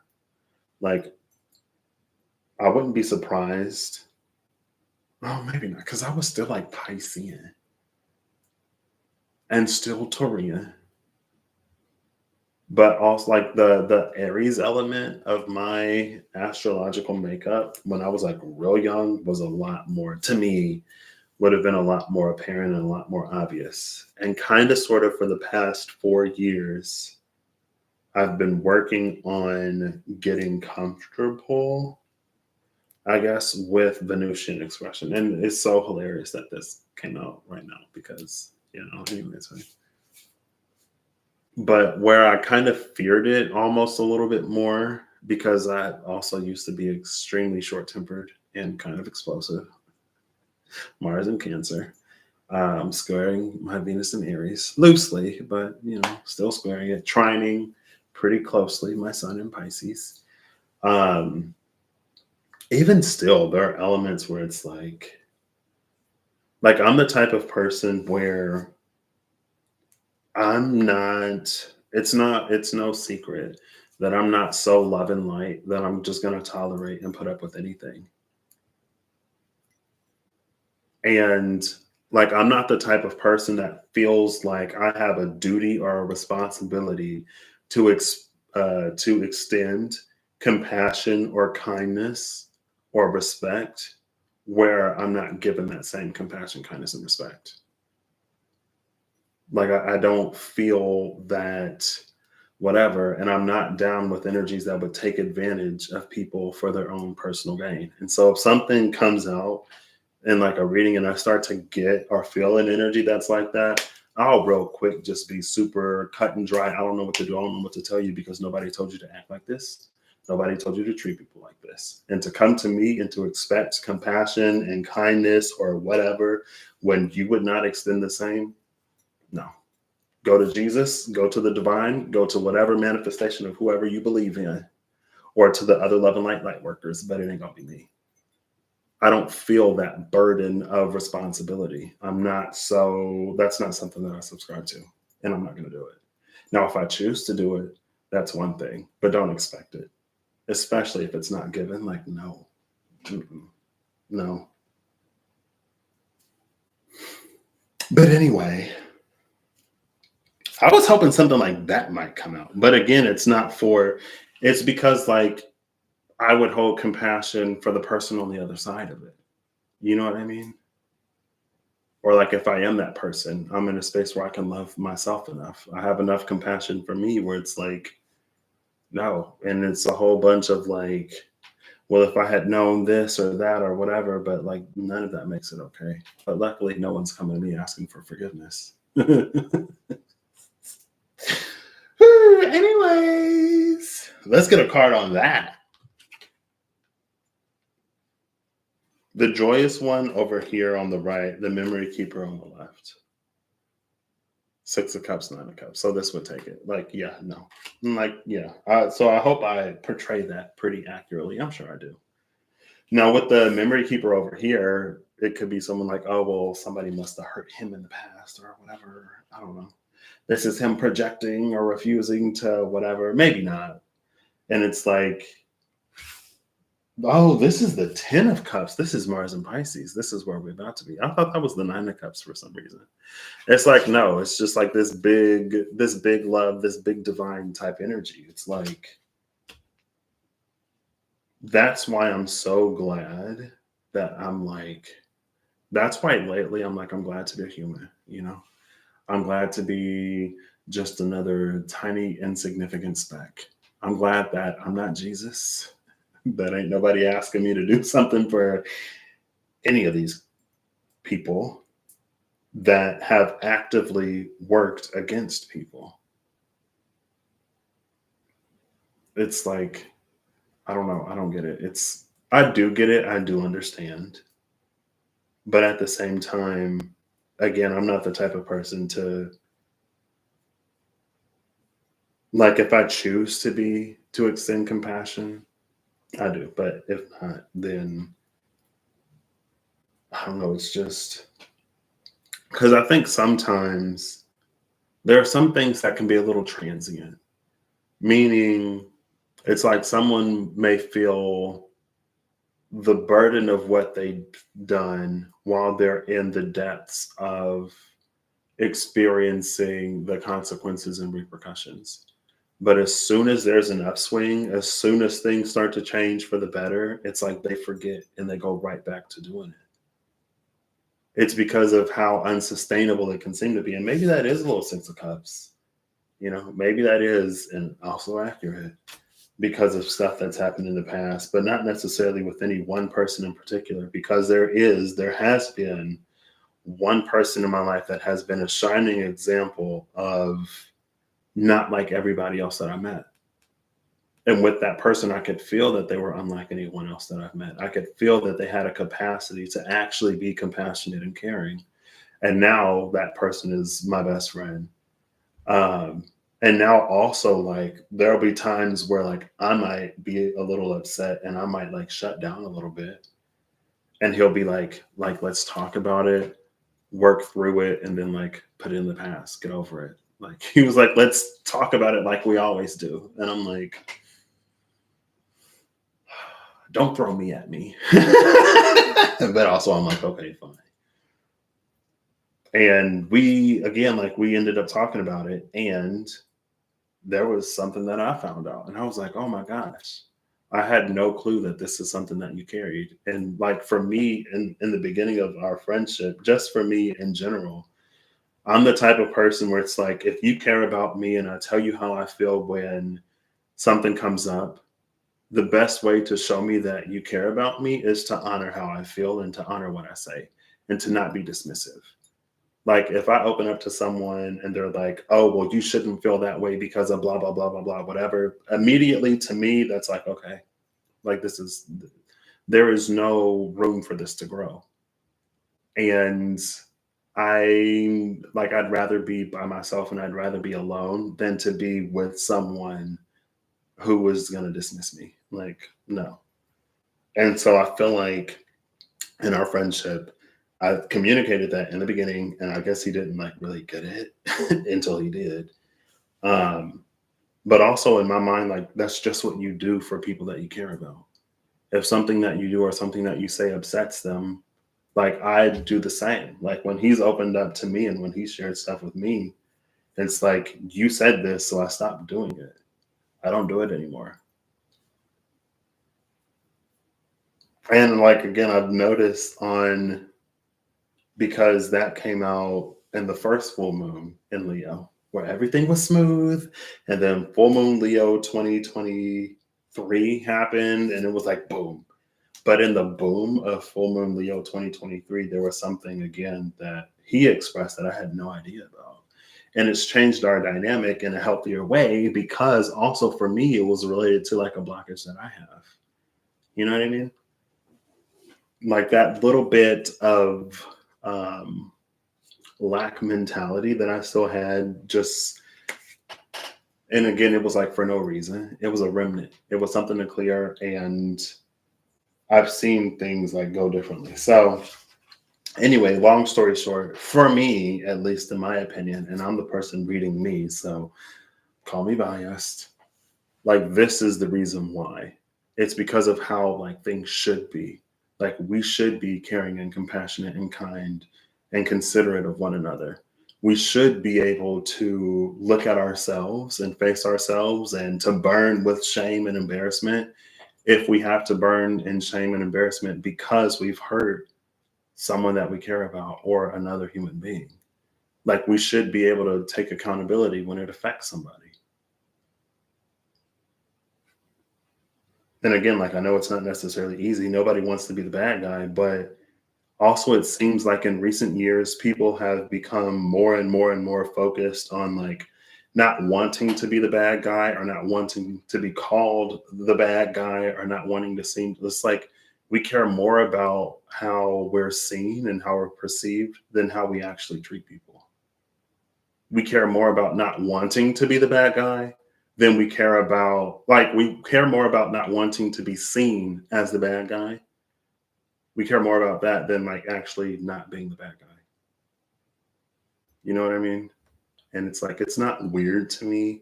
Like, I wouldn't be surprised. Oh, maybe not, because I was still like Piscean and still Taurian. But also like the Aries element of my astrological makeup when I was like real young was a lot more, to me, would have been a lot more apparent and a lot more obvious. And kind of sort of for the past 4 years, I've been working on getting comfortable, I guess, with Venusian expression. And it's so hilarious that this came out right now because, anyways. Right? But where I kind of feared it almost a little bit more, because I also used to be extremely short tempered and kind of explosive. Mars in Cancer. Squaring my Venus in Aries loosely, but still squaring it, trining pretty closely my Sun in Pisces. Um, Even still, there are elements where it's like I'm the type of person where I'm not. It's no secret that I'm not so love and light that I'm just going to tolerate and put up with anything. And like, I'm not the type of person that feels like I have a duty or a responsibility to extend compassion or kindness or respect where I'm not given that same compassion, kindness, and respect. Like, I don't feel that whatever, and I'm not down with energies that would take advantage of people for their own personal gain. And so if something comes out in like a reading and I start to get or feel an energy that's like that, I'll real quick just be super cut and dry. I don't know what to do. I don't know what to tell you because nobody told you to act like this. Nobody told you to treat people like this. And to come to me and to expect compassion and kindness or whatever when you would not extend the same, no. Go to Jesus, go to the divine, go to whatever manifestation of whoever you believe in, or to the other love and light workers, but it ain't gonna be me. I don't feel that burden of responsibility. That's not something that I subscribe to, and I'm not going to do it. Now, if I choose to do it, that's one thing, but don't expect it, especially if it's not given. Like, no, no. But anyway, I was hoping something like that might come out. But again, it's because like I would hold compassion for the person on the other side of it. You know what I mean? Or like if I am that person, I'm in a space where I can love myself enough. I have enough compassion for me where it's like, no. And it's a whole bunch of like, well, if I had known this or that or whatever, but like none of that makes it okay. But luckily, no one's coming to me asking for forgiveness. Anyways, let's get a card on that. The joyous one over here on the right, the memory keeper on the left. 6 of Cups, 9 of Cups. So this would take it. Like, yeah, no. Like, yeah. So I hope I portray that pretty accurately. I'm sure I do. Now, with the memory keeper over here, it could be someone like, oh, well, somebody must have hurt him in the past or whatever. I don't know. This is him projecting or refusing to whatever. Maybe not. And it's like, oh, this is the 10 of Cups. This is Mars and Pisces. This is where we're about to be. I thought that was the 9 of Cups for some reason. It's like, no, it's just like this big love, this big divine type energy. It's like, that's why I'm so glad that I'm like, that's why lately I'm like, I'm glad to be a human, you know? I'm glad to be just another tiny, insignificant speck. I'm glad that I'm not Jesus. That ain't nobody asking me to do something for any of these people that have actively worked against people. It's like, I don't know. I don't get it. I do get it. I do understand. But at the same time, again, I'm not the type of person to, like, if I choose to extend compassion, I do. But if not, then I don't know. It's just because I think sometimes there are some things that can be a little transient, meaning it's like someone may feel the burden of what they've done while they're in the depths of experiencing the consequences and repercussions. But as soon as there's an upswing, as soon as things start to change for the better, it's like they forget and they go right back to doing it. It's because of how unsustainable it can seem to be. And maybe that is a little 6 of Cups. You know, maybe that is, and also accurate because of stuff that's happened in the past, but not necessarily with any one person in particular, because there has been one person in my life that has been a shining example of not like everybody else that I met. And with that person, I could feel that they were unlike anyone else that I've met. I could feel that they had a capacity to actually be compassionate and caring. And now that person is my best friend. And now also, like, there'll be times where like I might be a little upset and I might like shut down a little bit. And he'll be like, let's talk about it, work through it, and then like put it in the past, get over it. Like he was like, let's talk about it like we always do. And I'm like, don't throw me at me. But also I'm like, okay, fine. And we again, like we ended up talking about it, and there was something that I found out, and I was like, oh my gosh, I had no clue that this is something that you carried. And like for me, in the beginning of our friendship, just for me in general, I'm the type of person where it's like, if you care about me and I tell you how I feel when something comes up, the best way to show me that you care about me is to honor how I feel and to honor what I say and to not be dismissive. Like if I open up to someone and they're like, oh, well, you shouldn't feel that way because of blah, blah, blah, blah, blah, whatever. Immediately to me, that's like, okay, like there is no room for this to grow. And I'd rather be by myself and I'd rather be alone than to be with someone who was going to dismiss me. Like, no. And so I feel like in our friendship, I communicated that in the beginning, and I guess he didn't like really get it until he did. Um, but also in my mind, like that's just what you do for people that you care about. If something that you do or something that you say upsets them, like I do the same. Like when he's opened up to me and when he shared stuff with me, it's like you said this, so I stopped doing it. I don't do it anymore. And like again, I've noticed on because that came out in the first full moon in Leo, where everything was smooth. And then full moon Leo 2023 happened, and it was like boom. But in the boom of full moon Leo 2023, there was something again that he expressed that I had no idea about. And it's changed our dynamic in a healthier way because also for me, it was related to like a blockage that I have. You know what I mean? Like that little bit of um, lack mentality that I still had just and again it was like for no reason. It was a remnant. It was something to clear and I've seen things like go differently. So anyway, long story short, for me, at least in my opinion, and I'm the person reading me, so call me biased. Like this is the reason why. It's because of how like things should be. Like we should be caring and compassionate and kind and considerate of one another. We should be able to look at ourselves and face ourselves and to burn with shame and embarrassment if we have to burn in shame and embarrassment because we've hurt someone that we care about or another human being. Like we should be able to take accountability when it affects somebody. And again, like I know it's not necessarily easy. Nobody wants to be the bad guy, but also it seems like in recent years, people have become more and more and more focused on like not wanting to be the bad guy or not wanting to be called the bad guy or not wanting to seem it's like we care more about how we're seen and how we're perceived than how we actually treat people. We care more about not wanting to be the bad guy than we care about like we care more about not wanting to be seen as the bad guy. We care more about that than like actually not being the bad guy. You know what I mean? And it's like it's not weird to me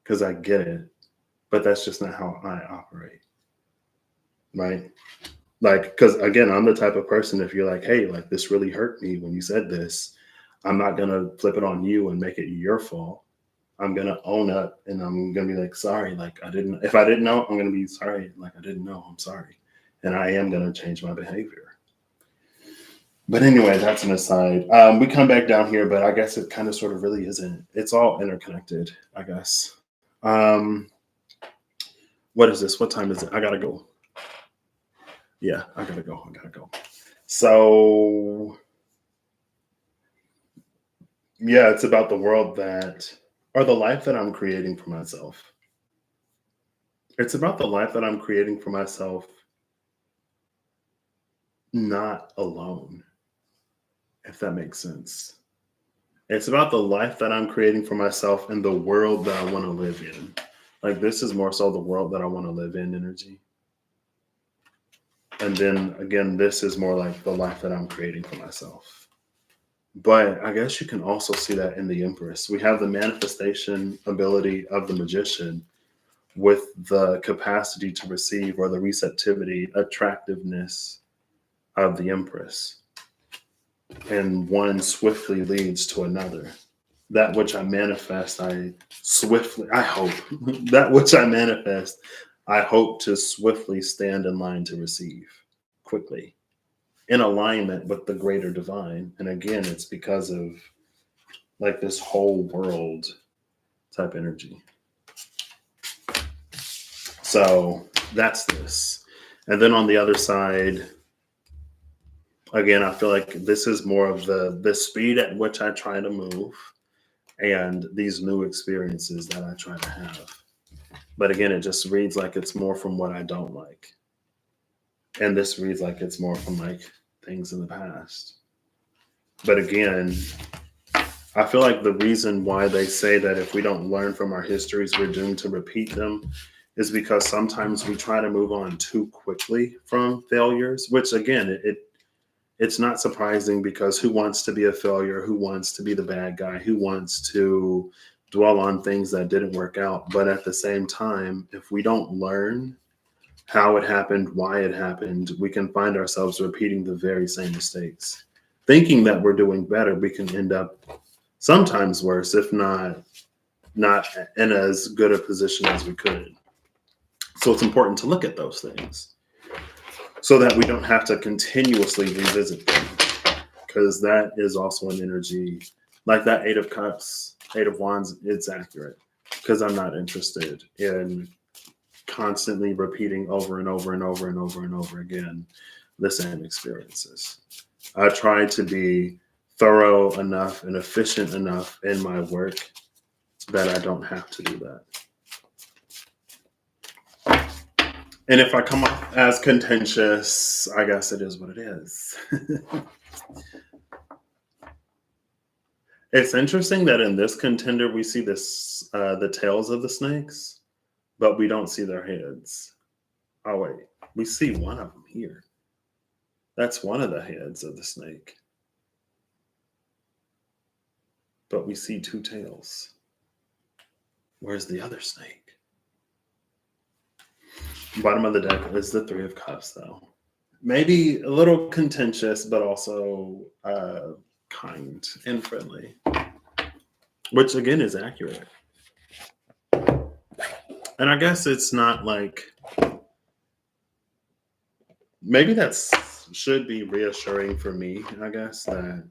because I get it, but that's just not how I operate. Right. Like, because again, I'm the type of person, if you're like, hey, like this really hurt me when you said this, I'm not going to flip it on you and make it your fault. I'm going to own up and I'm going to be like, sorry, like if I didn't know, I'm going to be sorry. Like I didn't know, I'm sorry. And I am going to change my behavior. But anyway, that's an aside. We come back down here, but I guess it kind of sort of really isn't. It's all interconnected, I guess. What is this? What time is it? I got to go. Yeah, I got to go. I got to go. So yeah, it's about the world that, or the life that I'm creating for myself. It's about the life that I'm creating for myself, not alone, if that makes sense. It's about the life that I'm creating for myself and the world that I want to live in. Like, this is more so the world that I want to live in energy. And then again, this is more like the life that I'm creating for myself. But I guess you can also see that in the Empress. We have the manifestation ability of the magician with the capacity to receive, or the receptivity, attractiveness of the Empress. And one swiftly leads to another. That which I manifest, I hope, that which I manifest, I hope to swiftly stand in line to receive quickly, in alignment with the greater divine. And again, it's because of like this whole world type energy. So that's this. And then on the other side, again, I feel like this is more of the speed at which I try to move, and these new experiences that I try to have. But again, it just reads like it's more from what I don't like. And this reads like it's more from like things in the past. But again, I feel like the reason why they say that if we don't learn from our histories, we're doomed to repeat them is because sometimes we try to move on too quickly from failures, which again, it's not surprising, because who wants to be a failure? Who wants to be the bad guy? Who wants to dwell on things that didn't work out? But at the same time, if we don't learn how it happened, why it happened, we can find ourselves repeating the very same mistakes. Thinking that we're doing better, we can end up sometimes worse, if not in as good a position as we could. So it's important to look at those things so that we don't have to continuously revisit them, because that is also an energy like that Eight of Cups, Eight of Wands. It's accurate, because I'm not interested in constantly repeating over and over and over and over and over again the same experiences. I try to be thorough enough and efficient enough in my work that I don't have to do that. And if I come off as contentious, I guess it is what it is. It's interesting that in this contender we see this the tails of the snakes, but we don't see their heads. Oh wait, we see one of them here. That's one of the heads of the snake. But we see two tails. Where's the other snake? Bottom of the deck is the Three of Cups, though. Maybe a little contentious, but also kind and friendly, which again is accurate. And I guess it's not like, maybe that's should be reassuring for me, I guess, that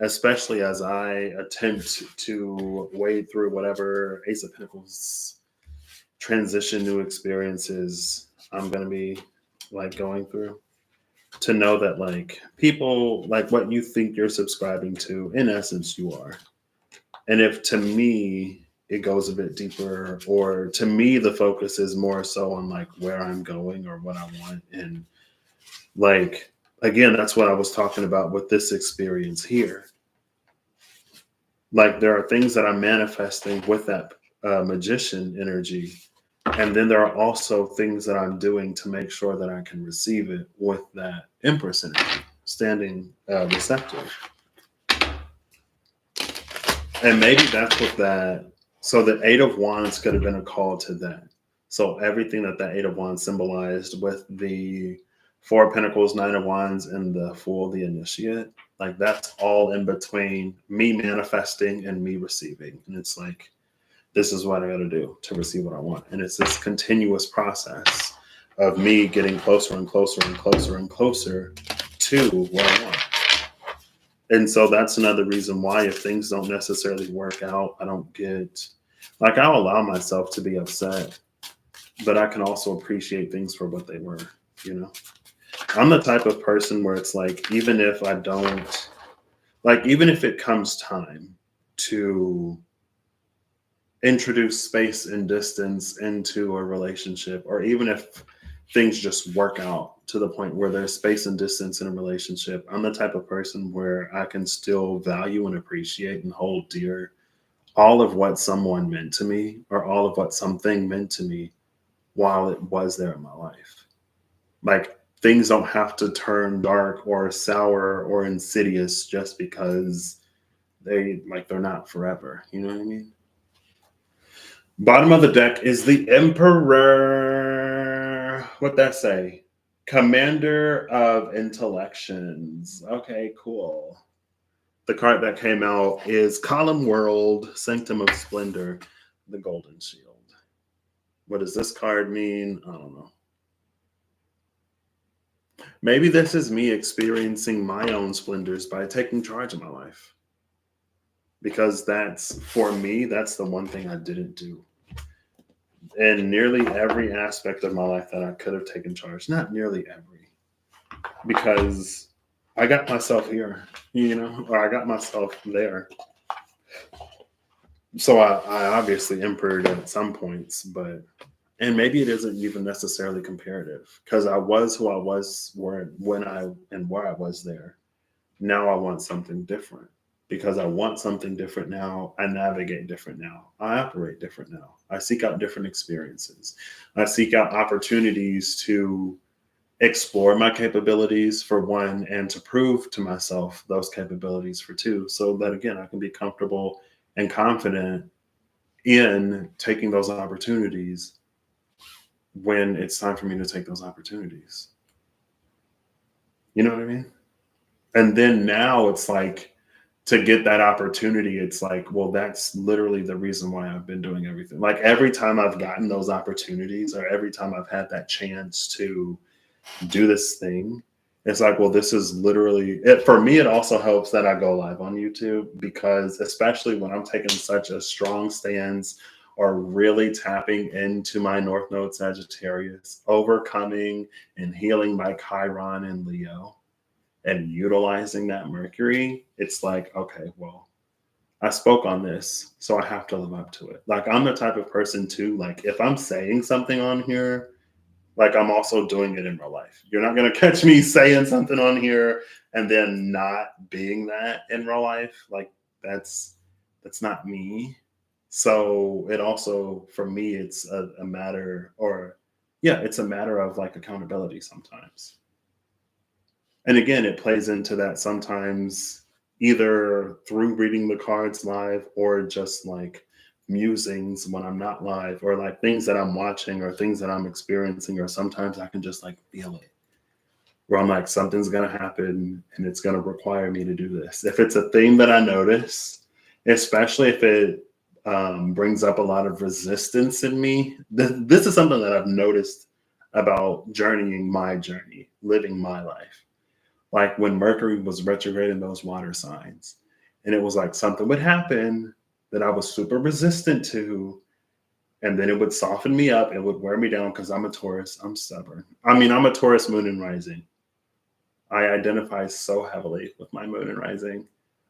especially as I attempt to wade through whatever Ace of Pentacles transition, new experiences I'm going to be like going through, to know that like people, like what you think you're subscribing to, in essence you are. And if to me it goes a bit deeper, or to me the focus is more so on like where I'm going or what I want, and like again, that's what I was talking about with this experience here. Like there are things that I'm manifesting with that magician energy, and then there are also things that I'm doing to make sure that I can receive it with that Empress energy, standing receptive. And maybe that's what that, so the Eight of Wands could have been a call to that. So everything that Eight of Wands symbolized with the Four of Pentacles, Nine of Wands, and the Fool, the Initiate, like that's all in between me manifesting and me receiving. And it's like, this is what I got to do to receive what I want. And it's this continuous process of me getting closer and closer and closer and closer to what I want. And so that's another reason why if things don't necessarily work out, I don't get, like I'll allow myself to be upset, but I can also appreciate things for what they were, you know? I'm the type of person where it's like, even if I don't, like, even if it comes time to introduce space and distance into a relationship, or even if things just work out to the point where there's space and distance in a relationship, I'm the type of person where I can still value and appreciate and hold dear all of what someone meant to me, or all of what something meant to me while it was there in my life. Like things don't have to turn dark or sour or insidious just because they're not forever. You know what I mean? Bottom of the deck is the Emperor. What that say? Commander of Intellections. Okay, cool. The card that came out is Column World, Sanctum of Splendor, the Golden Shield. What does this card mean? I don't know. Maybe this is me experiencing my own splendors by taking charge of my life. Because for me, that's the one thing I didn't do. In nearly every aspect of my life that I could have taken charge. Not nearly every. Because I got myself here, or I got myself there. So I obviously emperored at some points, and maybe it isn't even necessarily comparative because I was who I was where I was there. Now I want something different. Because I want something different now, I navigate different now. I operate different now. I seek out different experiences. I seek out opportunities to explore my capabilities for one and to prove to myself those capabilities for two, so that again I can be comfortable and confident in taking those opportunities when it's time for me to take those opportunities. You know what I mean? And then now it's like, to get that opportunity, it's like, well, that's literally the reason why I've been doing everything. Like every time I've gotten those opportunities or every time I've had that chance to do this thing, it's like, well, this is literally it. For me, it also helps that I go live on YouTube because especially when I'm taking such a strong stance or really tapping into my North Node Sagittarius, overcoming and healing my Chiron and Leo and utilizing that Mercury, it's like, okay, well, I spoke on this, so I have to live up to it. Like I'm the type of person too, like if I'm saying something on here, like I'm also doing it in real life. You're not gonna catch me saying something on here and then not being that in real life. Like that's not me. So it also for me it's a matter or yeah, it's a matter of like accountability sometimes. And again, it plays into that sometimes either through reading the cards live or just like musings when I'm not live or like things that I'm watching or things that I'm experiencing, or sometimes I can just like feel it where I'm like, something's going to happen and it's going to require me to do this. If it's a thing that I notice, especially if it brings up a lot of resistance in me, this is something that I've noticed about journeying my journey, living my life, like when Mercury was retrograde in those water signs. And it was like something would happen that I was super resistant to. And then it would soften me up. It would wear me down because I'm a Taurus. I'm stubborn. I mean, I'm a Taurus moon and rising. I identify so heavily with my moon and rising.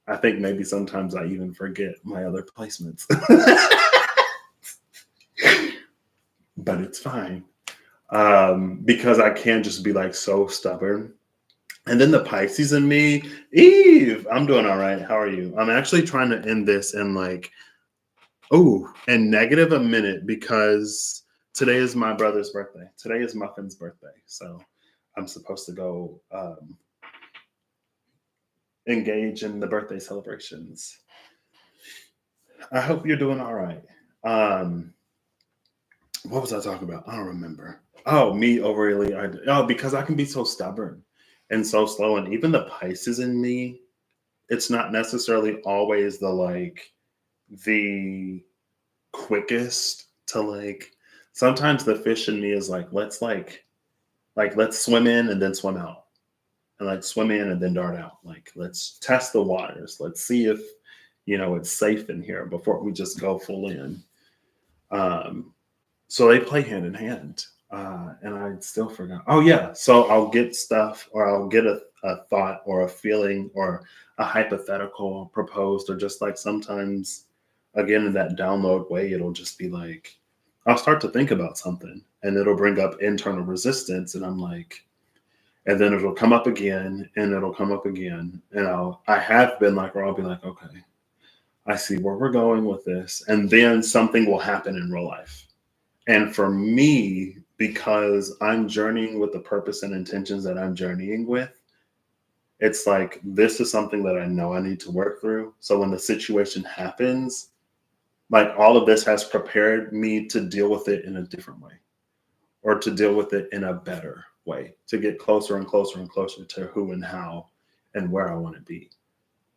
I think maybe sometimes I even forget my other placements. But it's fine. Because I can just be like so stubborn. And then the Pisces in me, Eve, I'm doing all right. How are you? I'm actually trying to end this in like, in negative a minute because today is my brother's birthday. Today is Muffin's birthday. So I'm supposed to go engage in the birthday celebrations. I hope you're doing all right. What was I talking about? I don't remember. Oh, me overly. Because I can be so stubborn and so slow. And even the Pisces in me, it's not necessarily always the quickest to like. Sometimes the fish in me is let's swim in and then swim out, and like swim in and then dart out. Like let's test the waters. Let's see if it's safe in here before we just go full in. So they play hand in hand. And I still forgot. Oh yeah. So I'll get stuff or I'll get a thought or a feeling or a hypothetical proposed, or just like sometimes again in that download way, it'll just be like I'll start to think about something and it'll bring up internal resistance, and I'm like, and then it'll come up again and it'll come up again. And I have been like, or I'll be like, okay, I see where we're going with this. And then something will happen in real life. And for me, because I'm journeying with the purpose and intentions that I'm journeying with. It's like, this is something that I know I need to work through. So when the situation happens, like, all of this has prepared me to deal with it in a different way, or to deal with it in a better way, to get closer and closer and closer to who and how and where I want to be.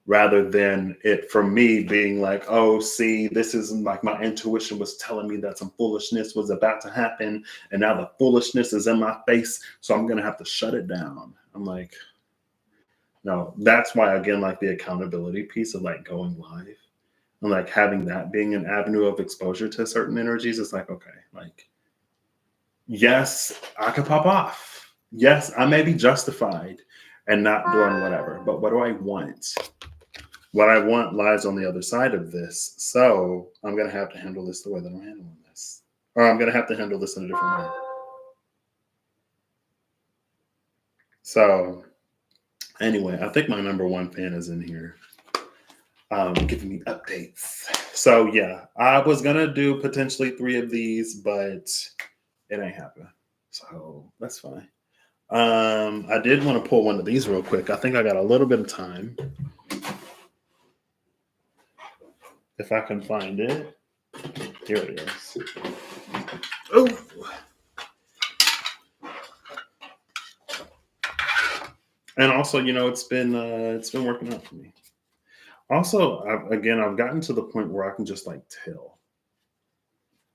Rather than it for me being like, oh, see, this is like, my intuition was telling me that some foolishness was about to happen. And now the foolishness is in my face. So I'm going to have to shut it down. I'm like, no, that's why, again, like the accountability piece of like going live and like having that being an avenue of exposure to certain energies. It's like, okay, like, yes, I could pop off. Yes, I may be justified and not doing whatever, but what do I want? What I want lies on the other side of this. So I'm going to have to handle this the way that I'm handling this. Or I'm going to have to handle this in a different way. So anyway, I think my number one fan is in here, giving me updates. So yeah, I was going to do potentially 3 of these, but it ain't happening. So that's fine. I did want to pull one of these real quick. I think I got a little bit of time. If I can find it. Here it is. Oh. And also, it's been working out for me. Also, I've gotten to the point where I can just like tell.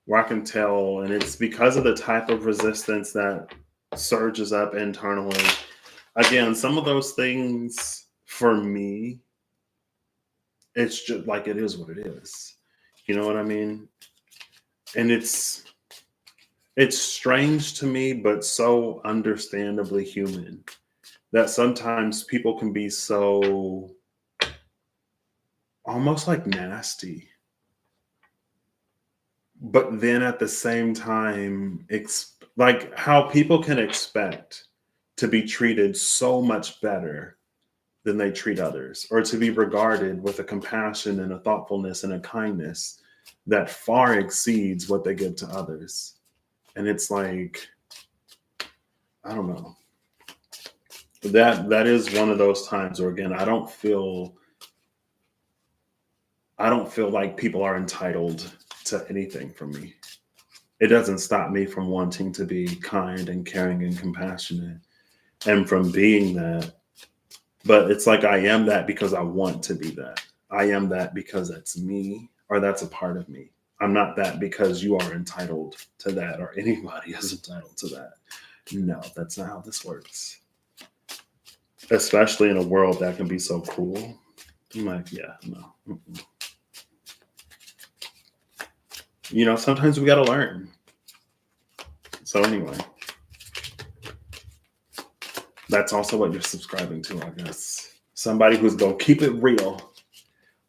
Where I can tell, and it's because of the type of resistance that surges up internally. Again, some of those things for me, it's just like, it is what it is. You know what I mean? And it's strange to me, but so understandably human, that sometimes people can be so almost like nasty, but then at the same time, like how people can expect to be treated so much better than they treat others, or to be regarded with a compassion and a thoughtfulness and a kindness that far exceeds what they give to others. And it's like, I don't know. That is one of those times where, again, I don't feel like people are entitled to anything from me. It doesn't stop me from wanting to be kind and caring and compassionate, and from being that. But it's like, I am that because I want to be that. I am that because that's me, or that's a part of me. I'm not that because you are entitled to that, or anybody is entitled to that. No, that's not how this works. Especially in a world that can be so cruel. I'm like, yeah, no. Sometimes we got to learn. So anyway, that's also what you're subscribing to, I guess. Somebody who's going to keep it real,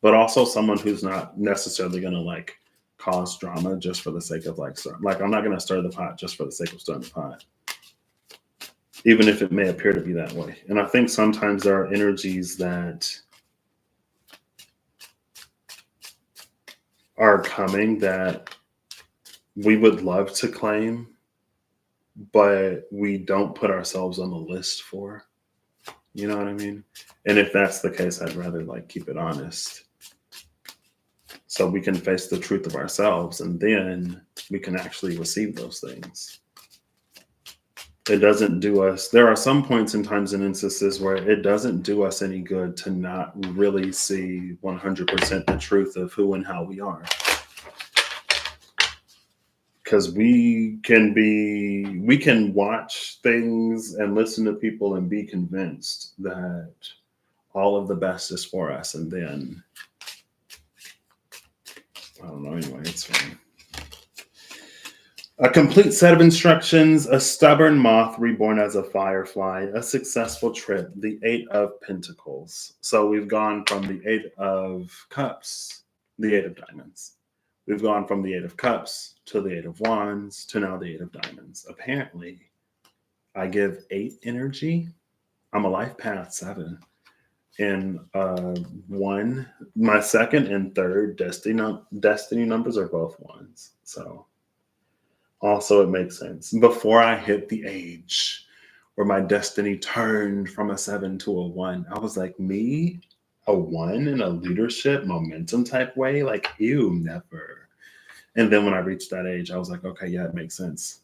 but also someone who's not necessarily going to like cause drama just for the sake of like, I'm not going to stir the pot just for the sake of stirring the pot, even if it may appear to be that way. And I think sometimes there are energies that are coming that we would love to claim, but we don't put ourselves on the list for. You know what I mean? And if that's the case, I'd rather like keep it honest, so we can face the truth of ourselves, and then we can actually receive those things. It doesn't do us. There are some points in times and instances where it doesn't do us any good to not really see 100% the truth of who and how we are. Because we can watch things and listen to people and be convinced that all of the best is for us. And then, I don't know, anyway, it's fine. A complete set of instructions, a stubborn moth reborn as a firefly, a successful trip, the 8 of Pentacles. So we've gone from the 8 of Cups, the 8 of Diamonds. We've gone from the 8 of Cups to the 8 of Wands to now the 8 of Diamonds. Apparently, I give 8 energy. I'm a life path 7. And 1, my second and third destiny numbers are both 1s. So Also, it makes sense. Before I hit the age where my destiny turned from a 7 to a 1, I was like, me, a 1 in a leadership momentum type way? Like, ew, never. And then when I reached that age, I was like, okay, yeah, it makes sense.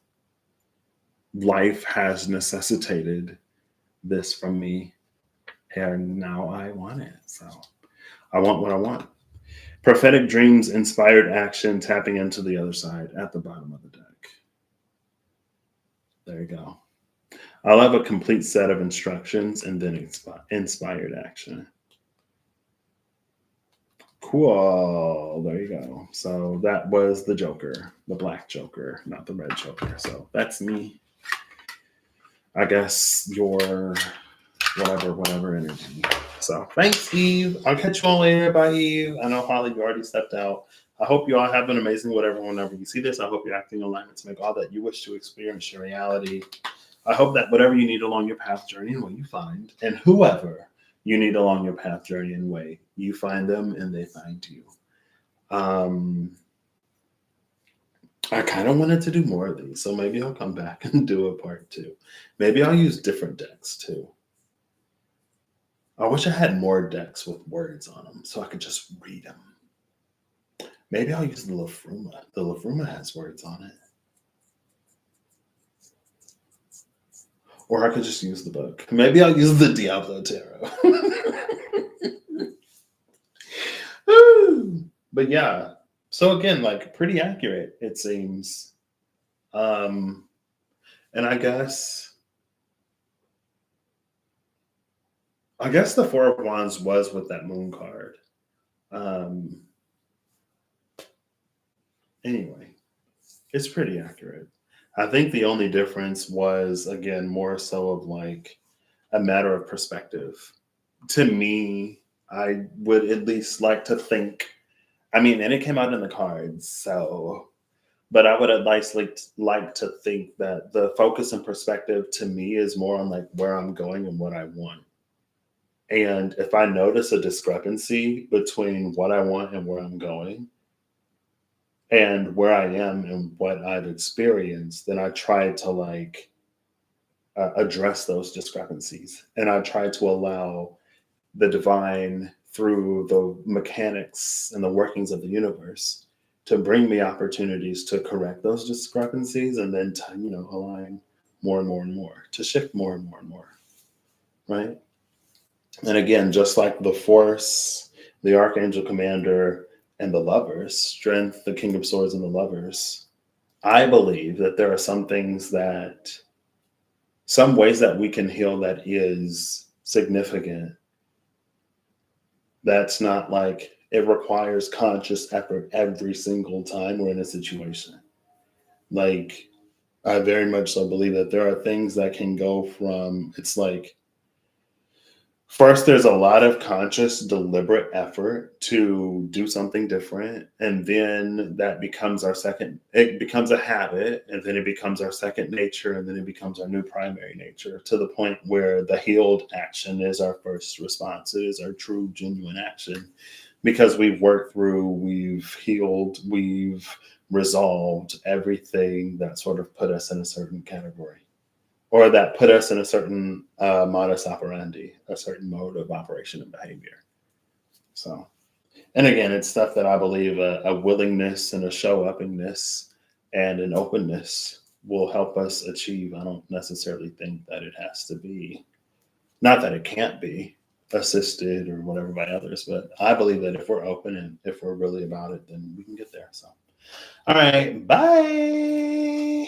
Life has necessitated this from me, and now I want it. So I want what I want. Prophetic dreams, inspired action, tapping into the other side at the bottom of the deck. There you go. I'll have a complete set of instructions and then inspired action. Cool. There you go. So that was the Joker, the black Joker, not the red Joker. So that's me. I guess your whatever energy. So thanks, Steve. I'll catch you all later. Bye. I know Holly, you already stepped out. I hope you all have an amazing whatever whenever you see this. I hope you're acting in alignment to make all that you wish to experience your reality. I hope that whatever you need along your path journey and way you find, and whoever you need along your path journey and way, you find them and they find you. I kind of wanted to do more of these, so maybe I'll come back and do a part 2. Maybe I'll use different decks too. I wish I had more decks with words on them so I could just read them. Maybe I'll use the Lafruma. The Lafruma has words on it. Or I could just use the book. Maybe I'll use the Diablo Tarot. But yeah. So again, like pretty accurate, it seems. And I guess the Four of Wands was with that moon card. Anyway, it's pretty accurate. I think the only difference was, again, more so of like a matter of perspective. To me, I would at least like to think, I mean, and it came out in the cards, so, but I would at least like to think that the focus and perspective to me is more on like where I'm going and what I want. And if I notice a discrepancy between what I want and where I'm going, and where I am and what I've experienced, then I try to like address those discrepancies. And I try to allow the divine through the mechanics and the workings of the universe to bring me opportunities to correct those discrepancies and then to, align more and more and more, to shift more and more and more. Right. And again, just like the Force, the Archangel Commander, and the Lovers, Strength, the King of Swords, and the Lovers, I believe that there are some ways that we can heal that is significant. That's not like it requires conscious effort every single time we're in a situation. Like, I very much so believe that there are things that can go from, it's like, first, there's a lot of conscious, deliberate effort to do something different. And then that becomes it becomes a habit. And then it becomes our second nature. And then it becomes our new primary nature, to the point where the healed action is our first response. It is our true, genuine action, because we've worked through, we've healed, we've resolved everything that sort of put us in a certain category, or that put us in a certain modus operandi, a certain mode of operation and behavior. So, and again, it's stuff that I believe a willingness and a show uppingness and an openness will help us achieve. I don't necessarily think that it has to be, not that it can't be assisted or whatever by others, but I believe that if we're open and if we're really about it, then we can get there. So, all right, bye.